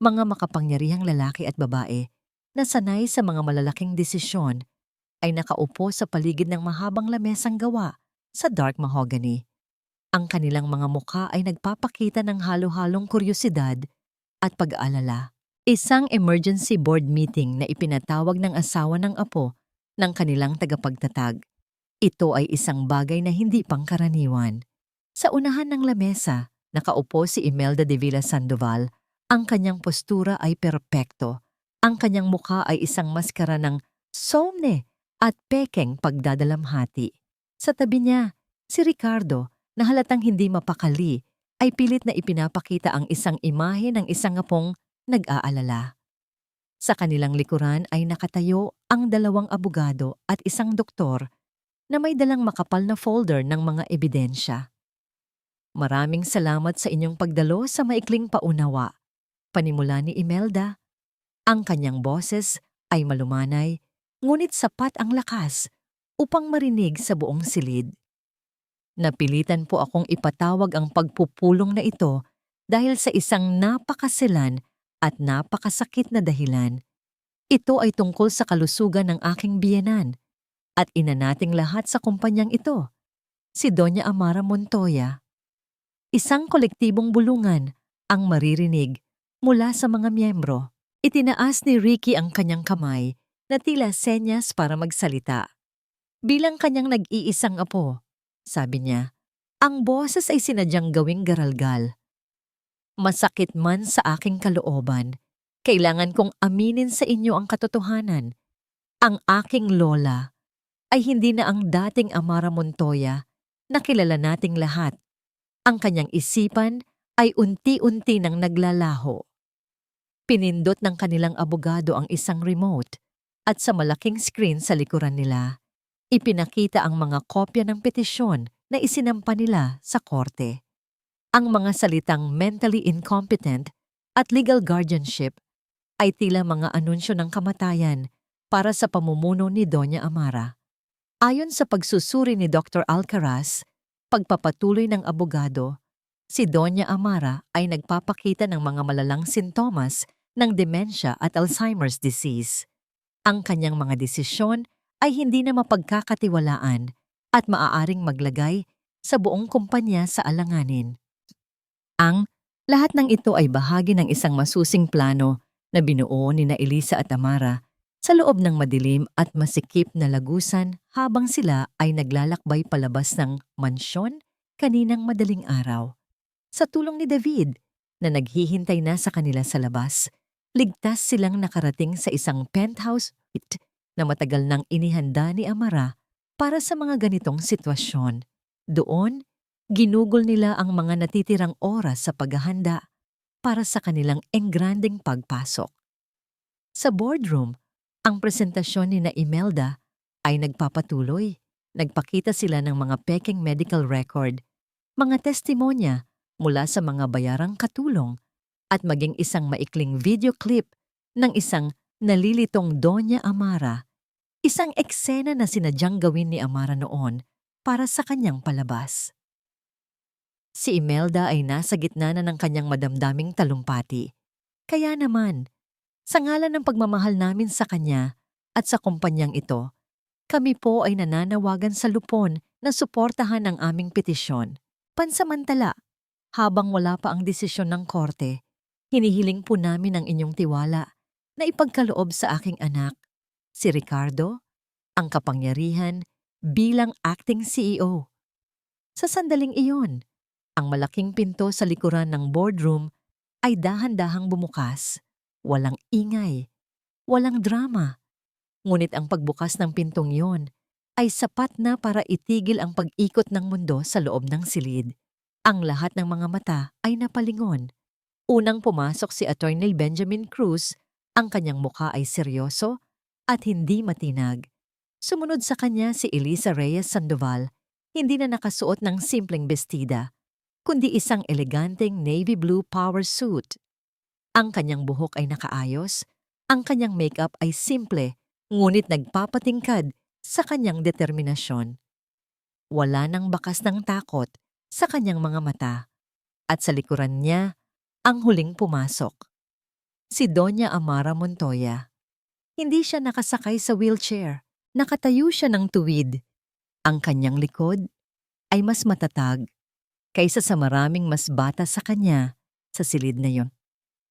mga makapangyarihang lalaki at babae, na sanay sa mga malalaking desisyon, ay nakaupo sa paligid ng mahabang lamesang gawa sa dark mahogany. Ang kanilang mga mukha ay nagpapakita ng halo-halong kuryosidad at pag-aalala. Isang emergency board meeting na ipinatawag ng asawa ng apo ng kanilang tagapagtatag. Ito ay isang bagay na hindi pangkaraniwan. Sa unahan ng lamesa, nakaupo si Imelda de Villa Sandoval. Ang kanyang postura ay perpekto. Ang kanyang mukha ay isang maskara ng somne at pekeng pagdadalamhati. Sa tabi niya, si Ricardo, na halatang hindi mapakali, ay pilit na ipinapakita ang isang imahe ng isang apong nag-aalala. Sa kanilang likuran ay nakatayo ang 2 abogado at isang doktor na may dalang makapal na folder ng mga ebidensya. Maraming salamat sa inyong pagdalo sa maikling paunawa, panimula ni Imelda. Ang kanyang boses ay malumanay, ngunit sapat ang lakas upang marinig sa buong silid. Napilitan po akong ipatawag ang pagpupulong na ito dahil sa isang napakasilan at napakasakit na dahilan. Ito ay tungkol sa kalusugan ng aking biyenan at ina nating lahat sa kumpanyang ito, si Doña Amara Montoya. Isang kolektibong bulungan ang maririnig mula sa mga miyembro. Itinaas ni Ricky ang kanyang kamay na tila senyas para magsalita. Bilang kanyang nag-iisang apo, sabi niya, ang boses ay sinadyang gawing garalgal. Masakit man sa aking kalooban, kailangan kong aminin sa inyo ang katotohanan. Ang aking lola ay hindi na ang dating Amara Montoya na kilala nating lahat. Ang kanyang isipan ay unti-unti nang naglalaho. Pinindot ng kanilang abogado ang isang remote at sa malaking screen sa likuran nila, ipinakita ang mga kopya ng petisyon na isinampa nila sa korte. Ang mga salitang mentally incompetent at legal guardianship ay tila mga anunsyo ng kamatayan para sa pamumuno ni Doña Amara. Ayon sa pagsusuri ni Dr. Alcaraz, pagpapatuloy ng abogado, si Doña Amara ay nagpapakita ng mga malalang sintomas ng demensya at Alzheimer's disease. Ang kanyang mga desisyon ay hindi na mapagkakatiwalaan at maaaring maglagay sa buong kumpanya sa alanganin. Lahat ng ito ay bahagi ng isang masusing plano na binuo ni na Elisa at Amara sa loob ng madilim at masikip na lagusan habang sila ay naglalakbay palabas ng mansyon kaninang madaling araw. Sa tulong ni David, na naghihintay na sa kanila sa labas, ligtas silang nakarating sa isang penthouse suite na matagal nang inihanda ni Amara para sa mga ganitong sitwasyon. Doon, ginugol nila ang mga natitirang oras sa paghahanda para sa kanilang engranding pagpasok. Sa boardroom, ang presentasyon ni na Imelda ay nagpapatuloy. Nagpakita sila ng mga peking medical record, mga testimonya mula sa mga bayarang katulong at maging isang maikling video clip ng isang nalilitong Doña Amara, isang eksena na sinadyang gawin ni Amara noon para sa kanyang palabas. Si Imelda ay nasa gitna na ng kanyang madamdaming talumpati. Kaya naman, sa ngalan ng pagmamahal namin sa kanya at sa kumpanyang ito, kami po ay nananawagan sa lupon na suportahan ang aming petisyon. Pansamantala, habang wala pa ang desisyon ng korte, hinihiling po namin ang inyong tiwala na ipagkaloob sa aking anak, si Ricardo, ang kapangyarihan bilang acting CEO. Sa sandaling iyon, ang malaking pinto sa likuran ng boardroom ay dahan-dahang bumukas. Walang ingay, walang drama. Ngunit ang pagbukas ng pintong iyon ay sapat na para itigil ang pag-ikot ng mundo sa loob ng silid. Ang lahat ng mga mata ay napalingon. Unang pumasok si Attorney Benjamin Cruz, ang kanyang mukha ay seryoso at hindi matinag. Sumunod sa kanya si Elisa Reyes Sandoval, hindi na nakasuot ng simpleng bestida, kundi isang eleganteng navy blue power suit. Ang kanyang buhok ay nakaayos, ang kanyang makeup ay simple, ngunit nagpapatingkad sa kanyang determinasyon. Wala nang bakas ng takot sa kanyang mga mata, at sa likuran niya, ang huling pumasok. Si Doña Amara Montoya. Hindi siya nakasakay sa wheelchair, nakatayo siya ng tuwid. Ang kanyang likod ay mas matatag kaysa sa maraming mas bata sa kanya sa silid na yon.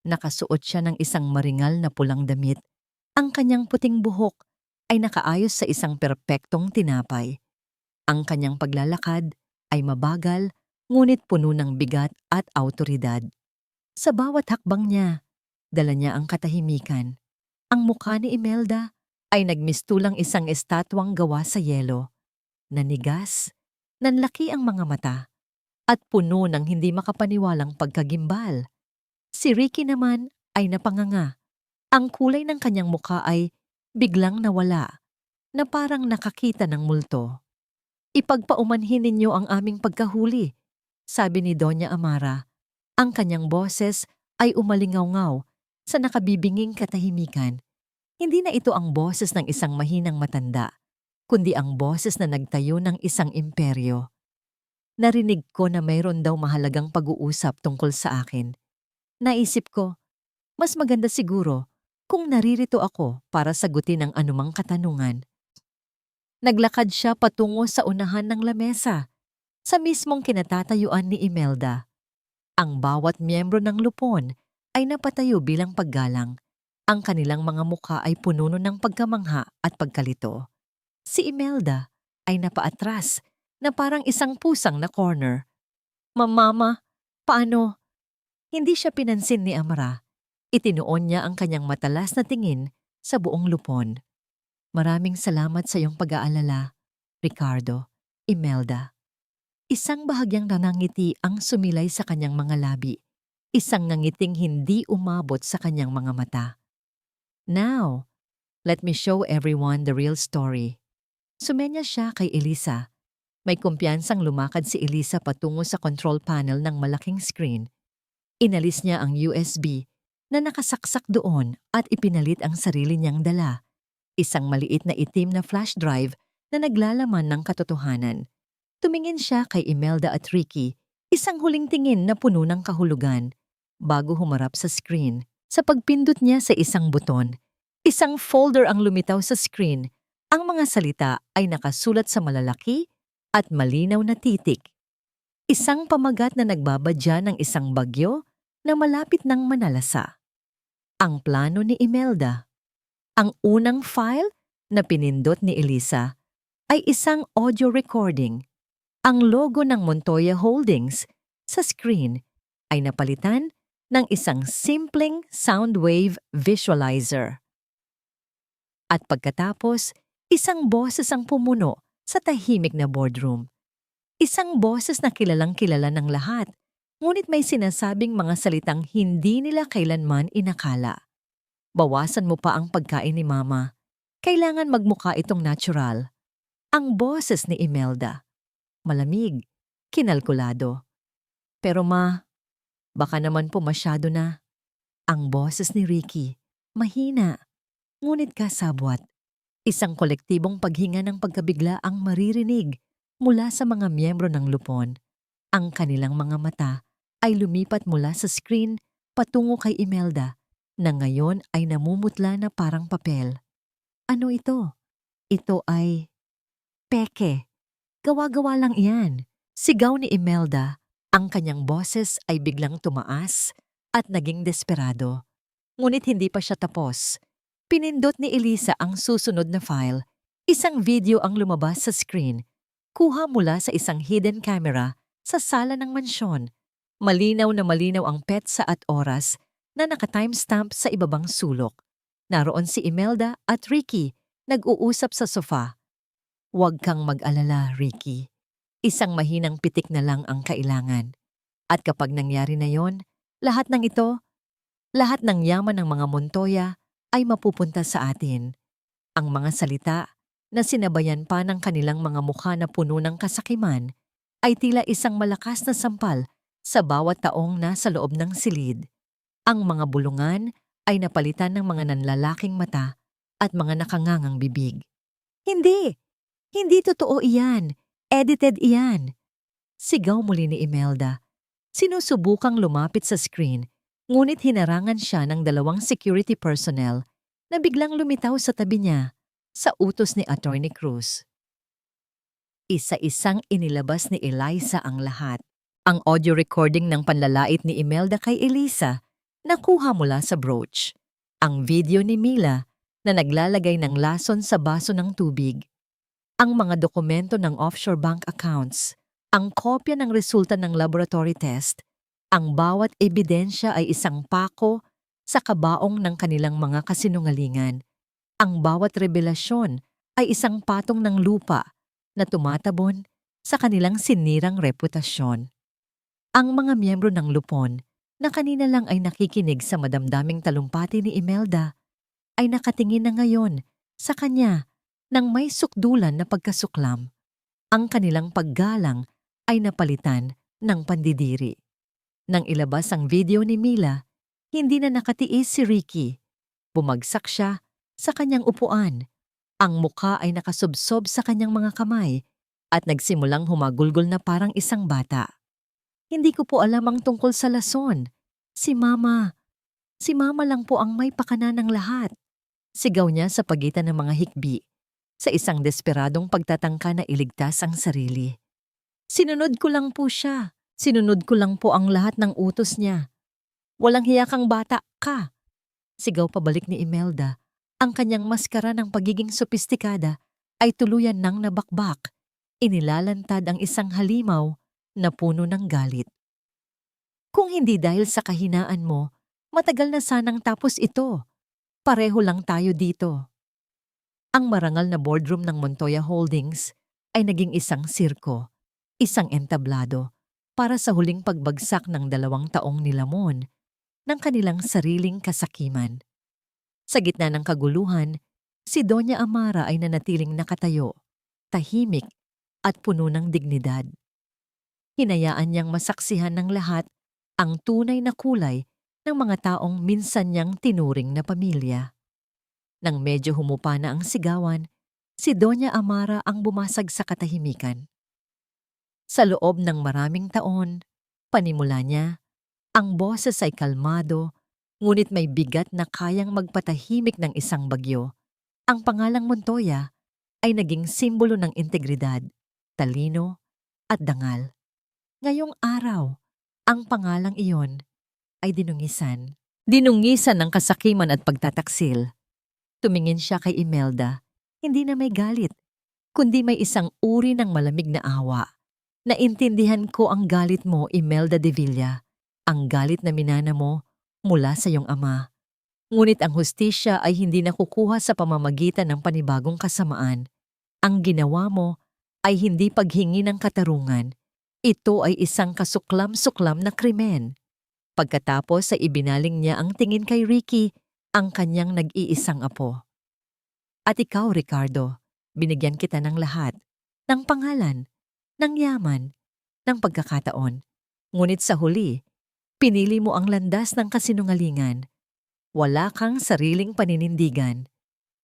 Nakasuot siya ng isang maringal na pulang damit. Ang kanyang puting buhok ay nakaayos sa isang perpektong tinapay. Ang kanyang paglalakad ay mabagal, ngunit puno ng bigat at awtoridad. Sa bawat hakbang niya, dala niya ang katahimikan. Ang mukha ni Imelda ay nagmistulang isang estatwang gawa sa yelo. Nanigas, nanlaki ang mga mata, at puno ng hindi makapaniwalang pagkagimbal. Si Ricky naman ay napanganga. Ang kulay ng kanyang mukha ay biglang nawala, na parang nakakita ng multo. Ipagpaumanhin ninyo ang aming pagkahuli, sabi ni Doña Amara. Ang kanyang boses ay umalingaw-ngaw sa nakabibinging katahimikan. Hindi na ito ang boses ng isang mahinang matanda, kundi ang boses na nagtayo ng isang imperyo. Narinig ko na mayroon daw mahalagang pag-uusap tungkol sa akin. Naisip ko, mas maganda siguro kung naririto ako para sagutin ang anumang katanungan. Naglakad siya patungo sa unahan ng lamesa, sa mismong kinatatayuan ni Imelda. Ang bawat miyembro ng lupon ay napatayo bilang paggalang. Ang kanilang mga mukha ay puno ng pagkamangha at pagkalito. Si Imelda ay napaatras na parang isang pusang na corner. Mama, paano? Hindi siya pinansin ni Amara. Itinuon niya ang kanyang matalas na tingin sa buong lupon. Maraming salamat sa iyong pag-aalala, Ricardo, Imelda. Isang bahagyang nanangiti ang sumilay sa kanyang mga labi. Isang nangiting hindi umabot sa kanyang mga mata. Now, let me show everyone the real story. Sumenya siya kay Elisa. May kumpiyansang lumakad si Elisa patungo sa control panel ng malaking screen. Inalis niya ang USB na nakasaksak doon at ipinalit ang sarili niyang dala. Isang maliit na itim na flash drive na naglalaman ng katotohanan. Tumingin siya kay Imelda at Ricky, isang huling tingin na puno ng kahulugan. Bago humarap sa screen, sa pagpindot niya sa isang buton, isang folder ang lumitaw sa screen. Ang mga salita ay nakasulat sa malalaki at malinaw na titik. Isang pamagat na nagbabadya ng isang bagyo na malapit ng manalasa. Ang plano ni Imelda. Ang unang file na pinindot ni Elisa ay isang audio recording. Ang logo ng Montoya Holdings sa screen ay napalitan ng isang simpleng sound wave visualizer. At pagkatapos, isang boses ang pumuno sa tahimik na boardroom. Isang boses na kilalang-kilala ng lahat, ngunit may sinasabing mga salitang hindi nila kailanman inakala. Bawasan mo pa ang pagkain ni Mama. Kailangan magmukha itong natural. Ang boses ni Imelda. Malamig, kinalkulado. Pero Ma, baka naman po masyado na. Ang boses ni Ricky. Mahina, ngunit kasabwat. Isang kolektibong paghinga ng pagkabigla ang maririnig mula sa mga miyembro ng lupon. Ang kanilang mga mata ay lumipat mula sa screen patungo kay Imelda na ngayon ay namumutla na parang papel. Ano ito? Ito ay peke. Gawa-gawa lang iyan. Sigaw ni Imelda. Ang kanyang boses ay biglang tumaas at naging desperado. Ngunit hindi pa siya tapos. Pinindot ni Elisa ang susunod na file. Isang video ang lumabas sa screen. Kuha mula sa isang hidden camera sa sala ng mansyon. Malinaw na malinaw ang petsa at oras na naka-timestamp sa ibabang sulok. Naroon si Imelda at Ricky nag-uusap sa sofa. Huwag kang mag-alala, Ricky. Isang mahinang pitik na lang ang kailangan. At kapag nangyari na yon, lahat ng ito, lahat ng yaman ng mga Montoya ay mapupunta sa atin. Ang mga salita na sinabayan pa ng kanilang mga mukha na puno ng kasakiman ay tila isang malakas na sampal sa bawat taong nasa loob ng silid. Ang mga bulungan ay napalitan ng mga nanlalaking mata at mga nakangangang bibig. Hindi! Hindi totoo iyan! Edited iyan! Sigaw muli ni Imelda. Sinusubukang lumapit sa screen, ngunit hinarangan siya ng 2 security personnel na biglang lumitaw sa tabi niya sa utos ni Attorney Cruz. Isa-isang inilabas ni Eliza ang lahat. Ang audio recording ng panlalait ni Imelda kay Elisa nakuha mula sa brooch. Ang video ni Mila na naglalagay ng lason sa baso ng tubig. Ang mga dokumento ng offshore bank accounts. Ang kopya ng resulta ng laboratory test. Ang bawat ebidensya ay isang pako sa kabaong ng kanilang mga kasinungalingan. Ang bawat revelasyon ay isang patong ng lupa na tumatabon sa kanilang sinirang reputasyon. Ang mga miyembro ng lupon na kanina lang ay nakikinig sa madamdaming talumpati ni Imelda ay nakatingin na ngayon sa kanya nang may sukdulan na pagkasuklam. Ang kanilang paggalang ay napalitan ng pandidiri. Nang ilabas ang video ni Mila, hindi na nakatiis si Ricky. Bumagsak siya sa kanyang upuan. Ang mukha ay nakasubsob sa kanyang mga kamay at nagsimulang humagulgol na parang isang bata. Hindi ko po alam ang tungkol sa lason. Si Mama lang po ang may pakana ng lahat. Sigaw niya sa pagitan ng mga hikbi, sa isang desperadong pagtatangka na iligtas ang sarili. Sinunod ko lang po siya. Sinunod ko lang po ang lahat ng utos niya. Walang hiya kang bata ka. Sigaw pabalik ni Imelda. Ang kanyang maskara ng pagiging sopistikada ay tuluyan ng nabakbak. Inilalantad ang isang halimaw na puno ng galit. Kung hindi dahil sa kahinaan mo, matagal na sanang tapos ito. Pareho lang tayo dito. Ang marangal na boardroom ng Montoya Holdings ay naging isang sirko. isang entablado para sa huling pagbagsak ng 2 taong nilamon ng kanilang sariling kasakiman. Sa gitna ng kaguluhan, si Doña Amara ay nanatiling nakatayo, tahimik at puno ng dignidad. Hinayaan niyang masaksihan ng lahat ang tunay na kulay ng mga taong minsan niyang tinuring na pamilya. Nang medyo humupa na ang sigawan, si Doña Amara ang bumasag sa katahimikan. Sa loob ng maraming taon, panimula niya, ang boses ay kalmado, ngunit may bigat na kayang magpatahimik ng isang bagyo. Ang pangalang Montoya ay naging simbolo ng integridad, talino at dangal. Ngayong araw, ang pangalang iyon ay dinungisan. Dinungisan ng kasakiman at pagtataksil. Tumingin siya kay Imelda, hindi na may galit, kundi may isang uri ng malamig na awa. Naintindihan ko ang galit mo, Imelda de Villa, ang galit na minana mo mula sa iyong ama. Ngunit ang hustisya ay hindi nakukuha sa pamamagitan ng panibagong kasamaan. Ang ginawa mo ay hindi paghingi ng katarungan. Ito ay isang kasuklam-suklam na krimen. Pagkatapos ay ibinaling niya ang tingin kay Ricky, ang kanyang nag-iisang apo. At ikaw, Ricardo, binigyan kita ng lahat, ng pangalan, ng yaman, ng pagkakataon. Ngunit sa huli, pinili mo ang landas ng kasinungalingan. Wala kang sariling paninindigan.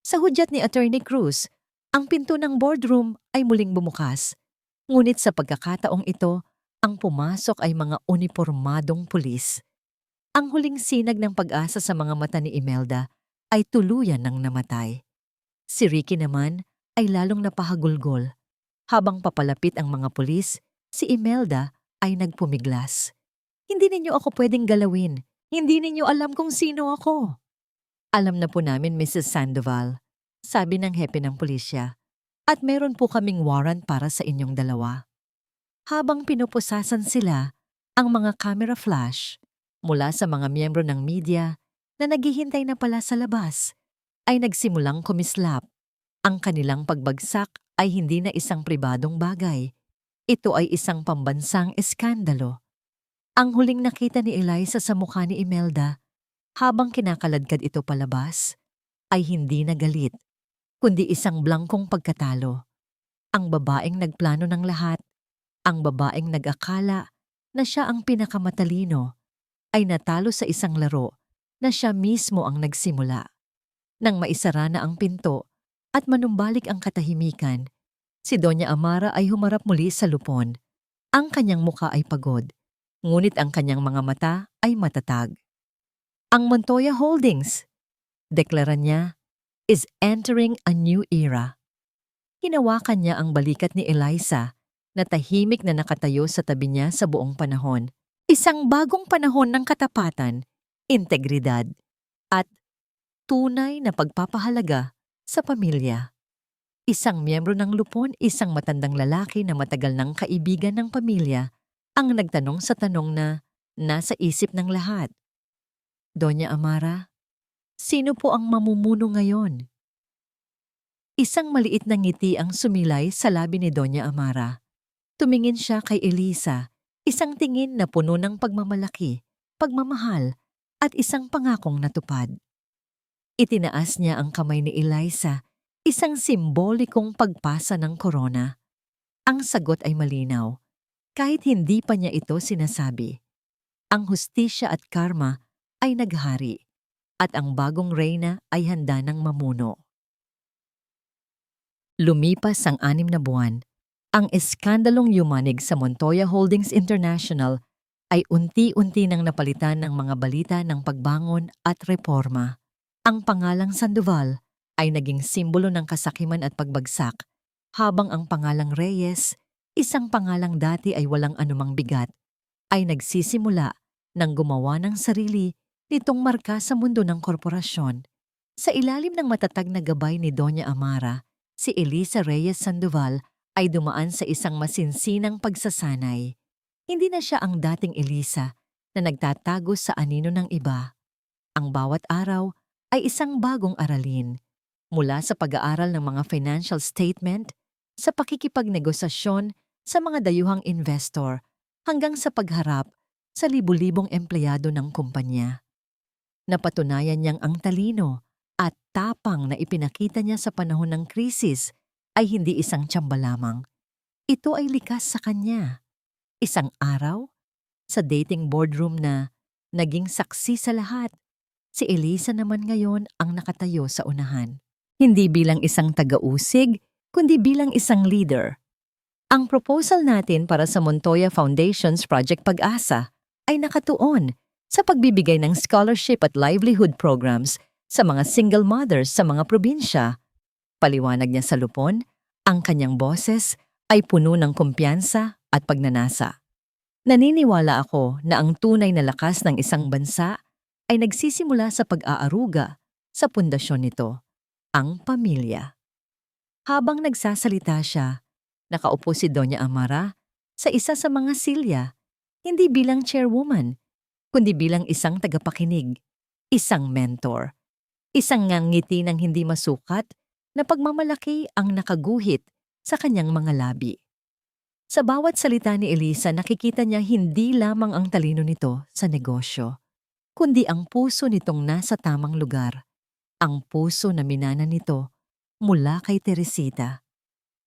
Sa hudyat ni Attorney Cruz, ang pinto ng boardroom ay muling bumukas. Ngunit sa pagkakataong ito, ang pumasok ay mga unipormadong pulis. Ang huling sinag ng pag-asa sa mga mata ni Imelda ay tuluyan ng namatay. Si Ricky naman ay lalong napahagulgol. Habang papalapit ang mga pulis, si Imelda ay nagpumiglas. Hindi ninyo ako pwedeng galawin. Hindi ninyo alam kung sino ako. Alam na po namin, Mrs. Sandoval, sabi ng hepe ng pulisya. At meron po kaming warrant para sa inyong dalawa. Habang pinupusasan sila, ang mga camera flash mula sa mga miyembro ng media na naghihintay na pala sa labas ay nagsimulang kumislap. Ang kanilang pagbagsak ay hindi na isang pribadong bagay. Ito ay isang pambansang eskandalo. Ang huling nakita ni Eliza sa mukha ni Imelda habang kinakaladkad ito palabas ay hindi na galit, kundi isang blangkong pagkatalo. Ang babaeng nagplano ng lahat, ang babaeng nag-akala na siya ang pinakamatalino, ay natalo sa isang laro na siya mismo ang nagsimula. Nang maisara na ang pinto at manumbalik ang katahimikan, si Doña Amara ay humarap muli sa lupon. Ang kanyang mukha ay pagod, ngunit ang kanyang mga mata ay matatag. Ang Montoya Holdings, deklara niya, is entering a new era. Hinawakan niya ang balikat ni Eliza na tahimik na nakatayo sa tabi niya sa buong panahon. Isang bagong panahon ng katapatan, integridad, at tunay na pagpapahalaga sa pamilya. Isang miyembro ng lupon, isang matandang lalaki na matagal ng kaibigan ng pamilya, ang nagtanong sa tanong na nasa isip ng lahat. Doña Amara, sino po ang mamumuno ngayon? Isang maliit na ngiti ang sumilay sa labi ni Doña Amara. Tumingin siya kay Eliza, isang tingin na puno ng pagmamalaki, pagmamahal, at isang pangakong natupad. Itinaas niya ang kamay ni Eliza, isang simbolikong pagpasa ng korona. Ang sagot ay malinaw, kahit hindi pa niya ito sinasabi. Ang hustisya at karma ay naghari, at ang bagong reyna ay handa ng mamuno. Lumipas ang 6 na buwan, ang eskandalong yumanig sa Montoya Holdings International ay unti-unti nang napalitan ng mga balita ng pagbangon at reforma. Ang pangalang Sandoval ay naging simbolo ng kasakiman at pagbagsak, habang ang pangalang Reyes, isang pangalang dati ay walang anumang bigat, ay nagsisimula ng gumawa ng sarili nitong marka sa mundo ng korporasyon. Sa ilalim ng matatag na gabay ni Doña Amara, si Eliza Reyes Sandoval ay dumaan sa isang masinsinang pagsasanay. Hindi na siya ang dating Eliza na nagtatago sa anino ng iba. Ang bawat araw ay isang bagong aralin, mula sa pag-aaral ng mga financial statement, sa pakikipagnegosasyon sa mga dayuhang investor hanggang sa pagharap sa libu-libong empleyado ng kumpanya. Napatunayan niyang ang talino at tapang na ipinakita niya sa panahon ng krisis ay hindi isang tsamba lamang. Ito ay likas sa kanya. Isang araw, sa dating boardroom na naging saksi sa lahat, si Elisa naman ngayon ang nakatayo sa unahan. Hindi bilang isang taga-usig, kundi bilang isang leader. Ang proposal natin para sa Montoya Foundation's Project Pag-asa ay nakatuon sa pagbibigay ng scholarship at livelihood programs sa mga single mothers sa mga probinsya. Paliwanag niya sa lupon, ang kanyang boses ay puno ng kumpiyansa at pagnanasa. Naniniwala ako na ang tunay na lakas ng isang bansa ay nagsisimula sa pag-aaruga sa pundasyon nito, ang pamilya. Habang nagsasalita siya, nakaupo si Doña Amara sa isa sa mga silya, hindi bilang chairwoman, kundi bilang isang tagapakinig, isang mentor, isang ngangiti ng hindi masukat na pagmamalaki ang nakaguhit sa kanyang mga labi. Sa bawat salita ni Elisa, nakikita niya hindi lamang ang talino nito sa negosyo, kundi ang puso nitong nasa tamang lugar, ang puso na minana nito mula kay Teresita.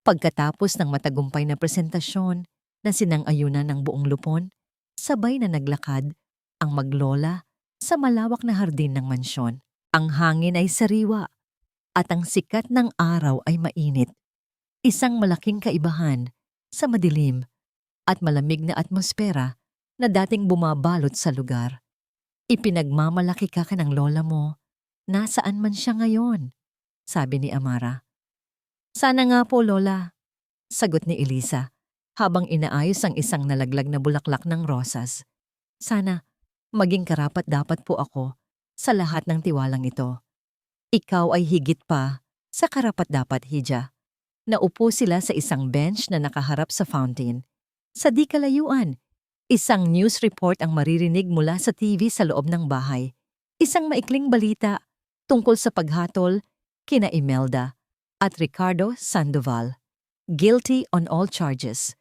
Pagkatapos ng matagumpay na presentasyon na sinang-ayunan ng buong lupon, sabay na naglakad ang maglola sa malawak na hardin ng mansyon. Ang hangin ay sariwa at ang sikat ng araw ay mainit. Isang malaking kaibahan sa madilim at malamig na atmosfera na dating bumabalot sa lugar. Ipinagmamalaki ka ng lola mo, nasaan man siya ngayon, sabi ni Amara. Sana nga po, Lola, sagot ni Elisa habang inaayos ang isang nalaglag na bulaklak ng rosas. Sana maging karapat-dapat po ako sa lahat ng tiwalang ito. Ikaw ay higit pa sa karapat-dapat, Hija. Naupo sila sa isang bench na nakaharap sa fountain. Sa di kalayuan, isang news report ang maririnig mula sa TV sa loob ng bahay. Isang maikling balita tungkol sa paghatol kina Imelda at Ricardo Sandoval. Guilty on all charges.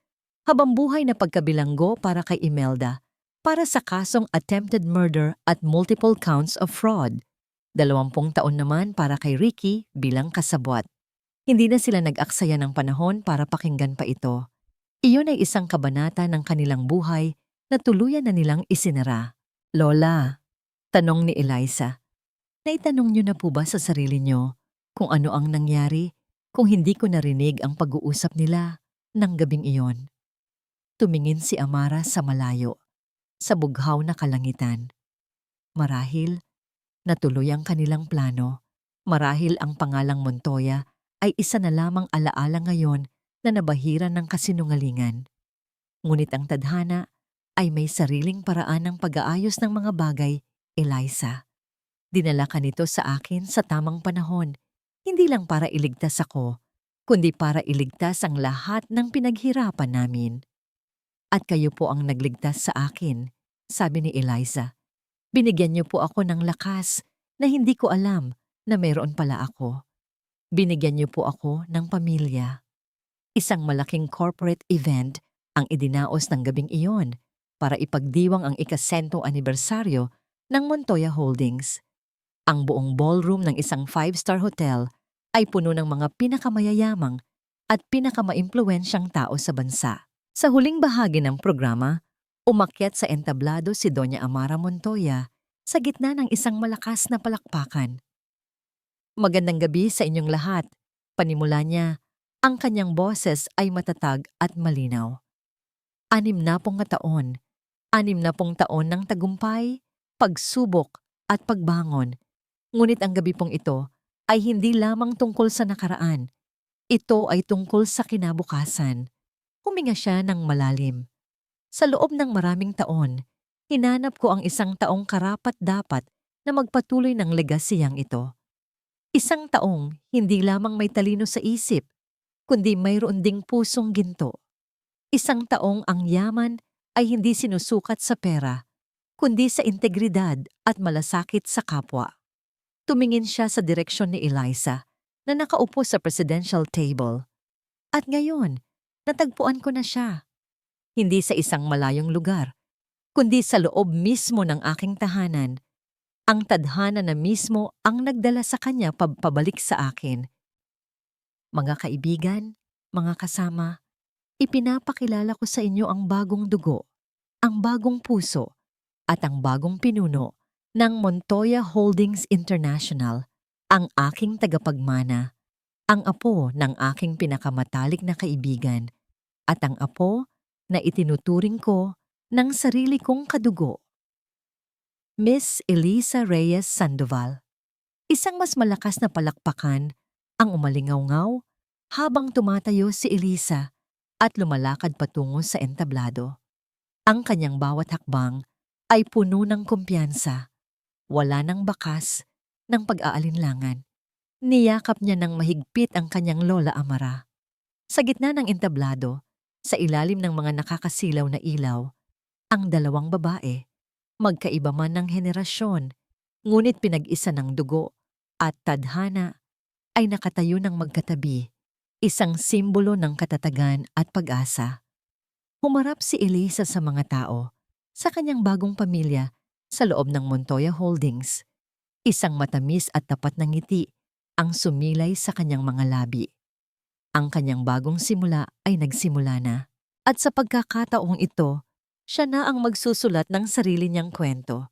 Habambuhay na pagkabilanggo para kay Imelda para sa kasong attempted murder at multiple counts of fraud. 20 taon naman para kay Ricky bilang kasabwat. Hindi na sila nag-aksaya ng panahon para pakinggan pa ito. Iyon ay isang kabanata ng kanilang buhay na tuluyan na nilang isinara. Lola, tanong ni Eliza, naitanong niyo na po ba sa sarili niyo kung ano ang nangyari kung hindi ko narinig ang pag-uusap nila ng gabing iyon? Tumingin si Amara sa malayo, sa bughaw na kalangitan. Marahil, natuloy ang kanilang plano. Marahil ang pangalang Montoya ay isa na lamang alaala ngayon na nabahiran ng kasinungalingan. Ngunit ang tadhana ay may sariling paraan ng pag-aayos ng mga bagay, Eliza. Dinala ka nito sa akin sa tamang panahon, hindi lang para iligtas ako, kundi para iligtas ang lahat ng pinaghirapan namin. At kayo po ang nagligtas sa akin, sabi ni Eliza. Binigyan niyo po ako ng lakas na hindi ko alam na mayroon pala ako. Binigyan niyo po ako ng pamilya. Isang malaking corporate event ang idinaos ng gabing iyon para ipagdiwang ang ika-100 anibersaryo ng Montoya Holdings. Ang buong ballroom ng isang 5-star hotel ay puno ng mga pinakamayayamang at pinakamaimpluwensyang tao sa bansa. Sa huling bahagi ng programa, umakyat sa entablado si Doña Amara Montoya sa gitna ng isang malakas na palakpakan. Magandang gabi sa inyong lahat, panimula niya. Ang kanyang boses ay matatag at malinaw. 60 taon, 60 taon ng tagumpay, pagsubok at pagbangon. Ngunit ang gabi pong ito ay hindi lamang tungkol sa nakaraan. Ito ay tungkol sa kinabukasan. Huminga siya ng malalim. Sa loob ng maraming taon, hinanap ko ang isang taong karapat-dapat na magpatuloy ng legasiyang ito. Isang taong hindi lamang may talino sa isip, kundi mayroon ding pusong ginto. Isang taong ang yaman ay hindi sinusukat sa pera, kundi sa integridad at malasakit sa kapwa. Tumingin siya sa direksyon ni Eliza na nakaupo sa presidential table. At ngayon, Natagpuan ko na siya. Hindi sa isang malayong lugar, kundi sa loob mismo ng aking tahanan. Ang tadhana na mismo ang nagdala sa kanya pabalik sa akin. Mga kaibigan, mga kasama, ipinapakilala ko sa inyo ang bagong dugo, ang bagong puso, at ang bagong pinuno ng Montoya Holdings International, ang aking tagapagmana, ang apo ng aking pinakamatalik na kaibigan, at ang apo na itinuturing ko ng sarili kong kadugo. Miss Elisa Reyes Sandoval. Isang mas malakas na palakpakan ang umalingaw-ngaw habang tumatayo si Elisa at lumalakad patungo sa entablado. Ang kanyang bawat hakbang ay puno ng kumpiyansa, wala ng bakas ng pag-aalinlangan. Niyakap niya ng mahigpit ang kanyang lola Amara. Sa gitna ng entablado, sa ilalim ng mga nakakasilaw na ilaw, ang dalawang babae, magkaiba man ng henerasyon, ngunit pinag-isa ng dugo at tadhana, ay nakatayo ng magkatabi, isang simbolo ng katatagan at pag-asa. Humarap si Elisa sa mga tao, sa kanyang bagong pamilya, sa loob ng Montoya Holdings. Isang matamis at tapat na ngiti ang sumilay sa kanyang mga labi. Ang kanyang bagong simula ay nagsimula na. At sa pagkakataong ito, siya na ang magsusulat ng sarili niyang kwento.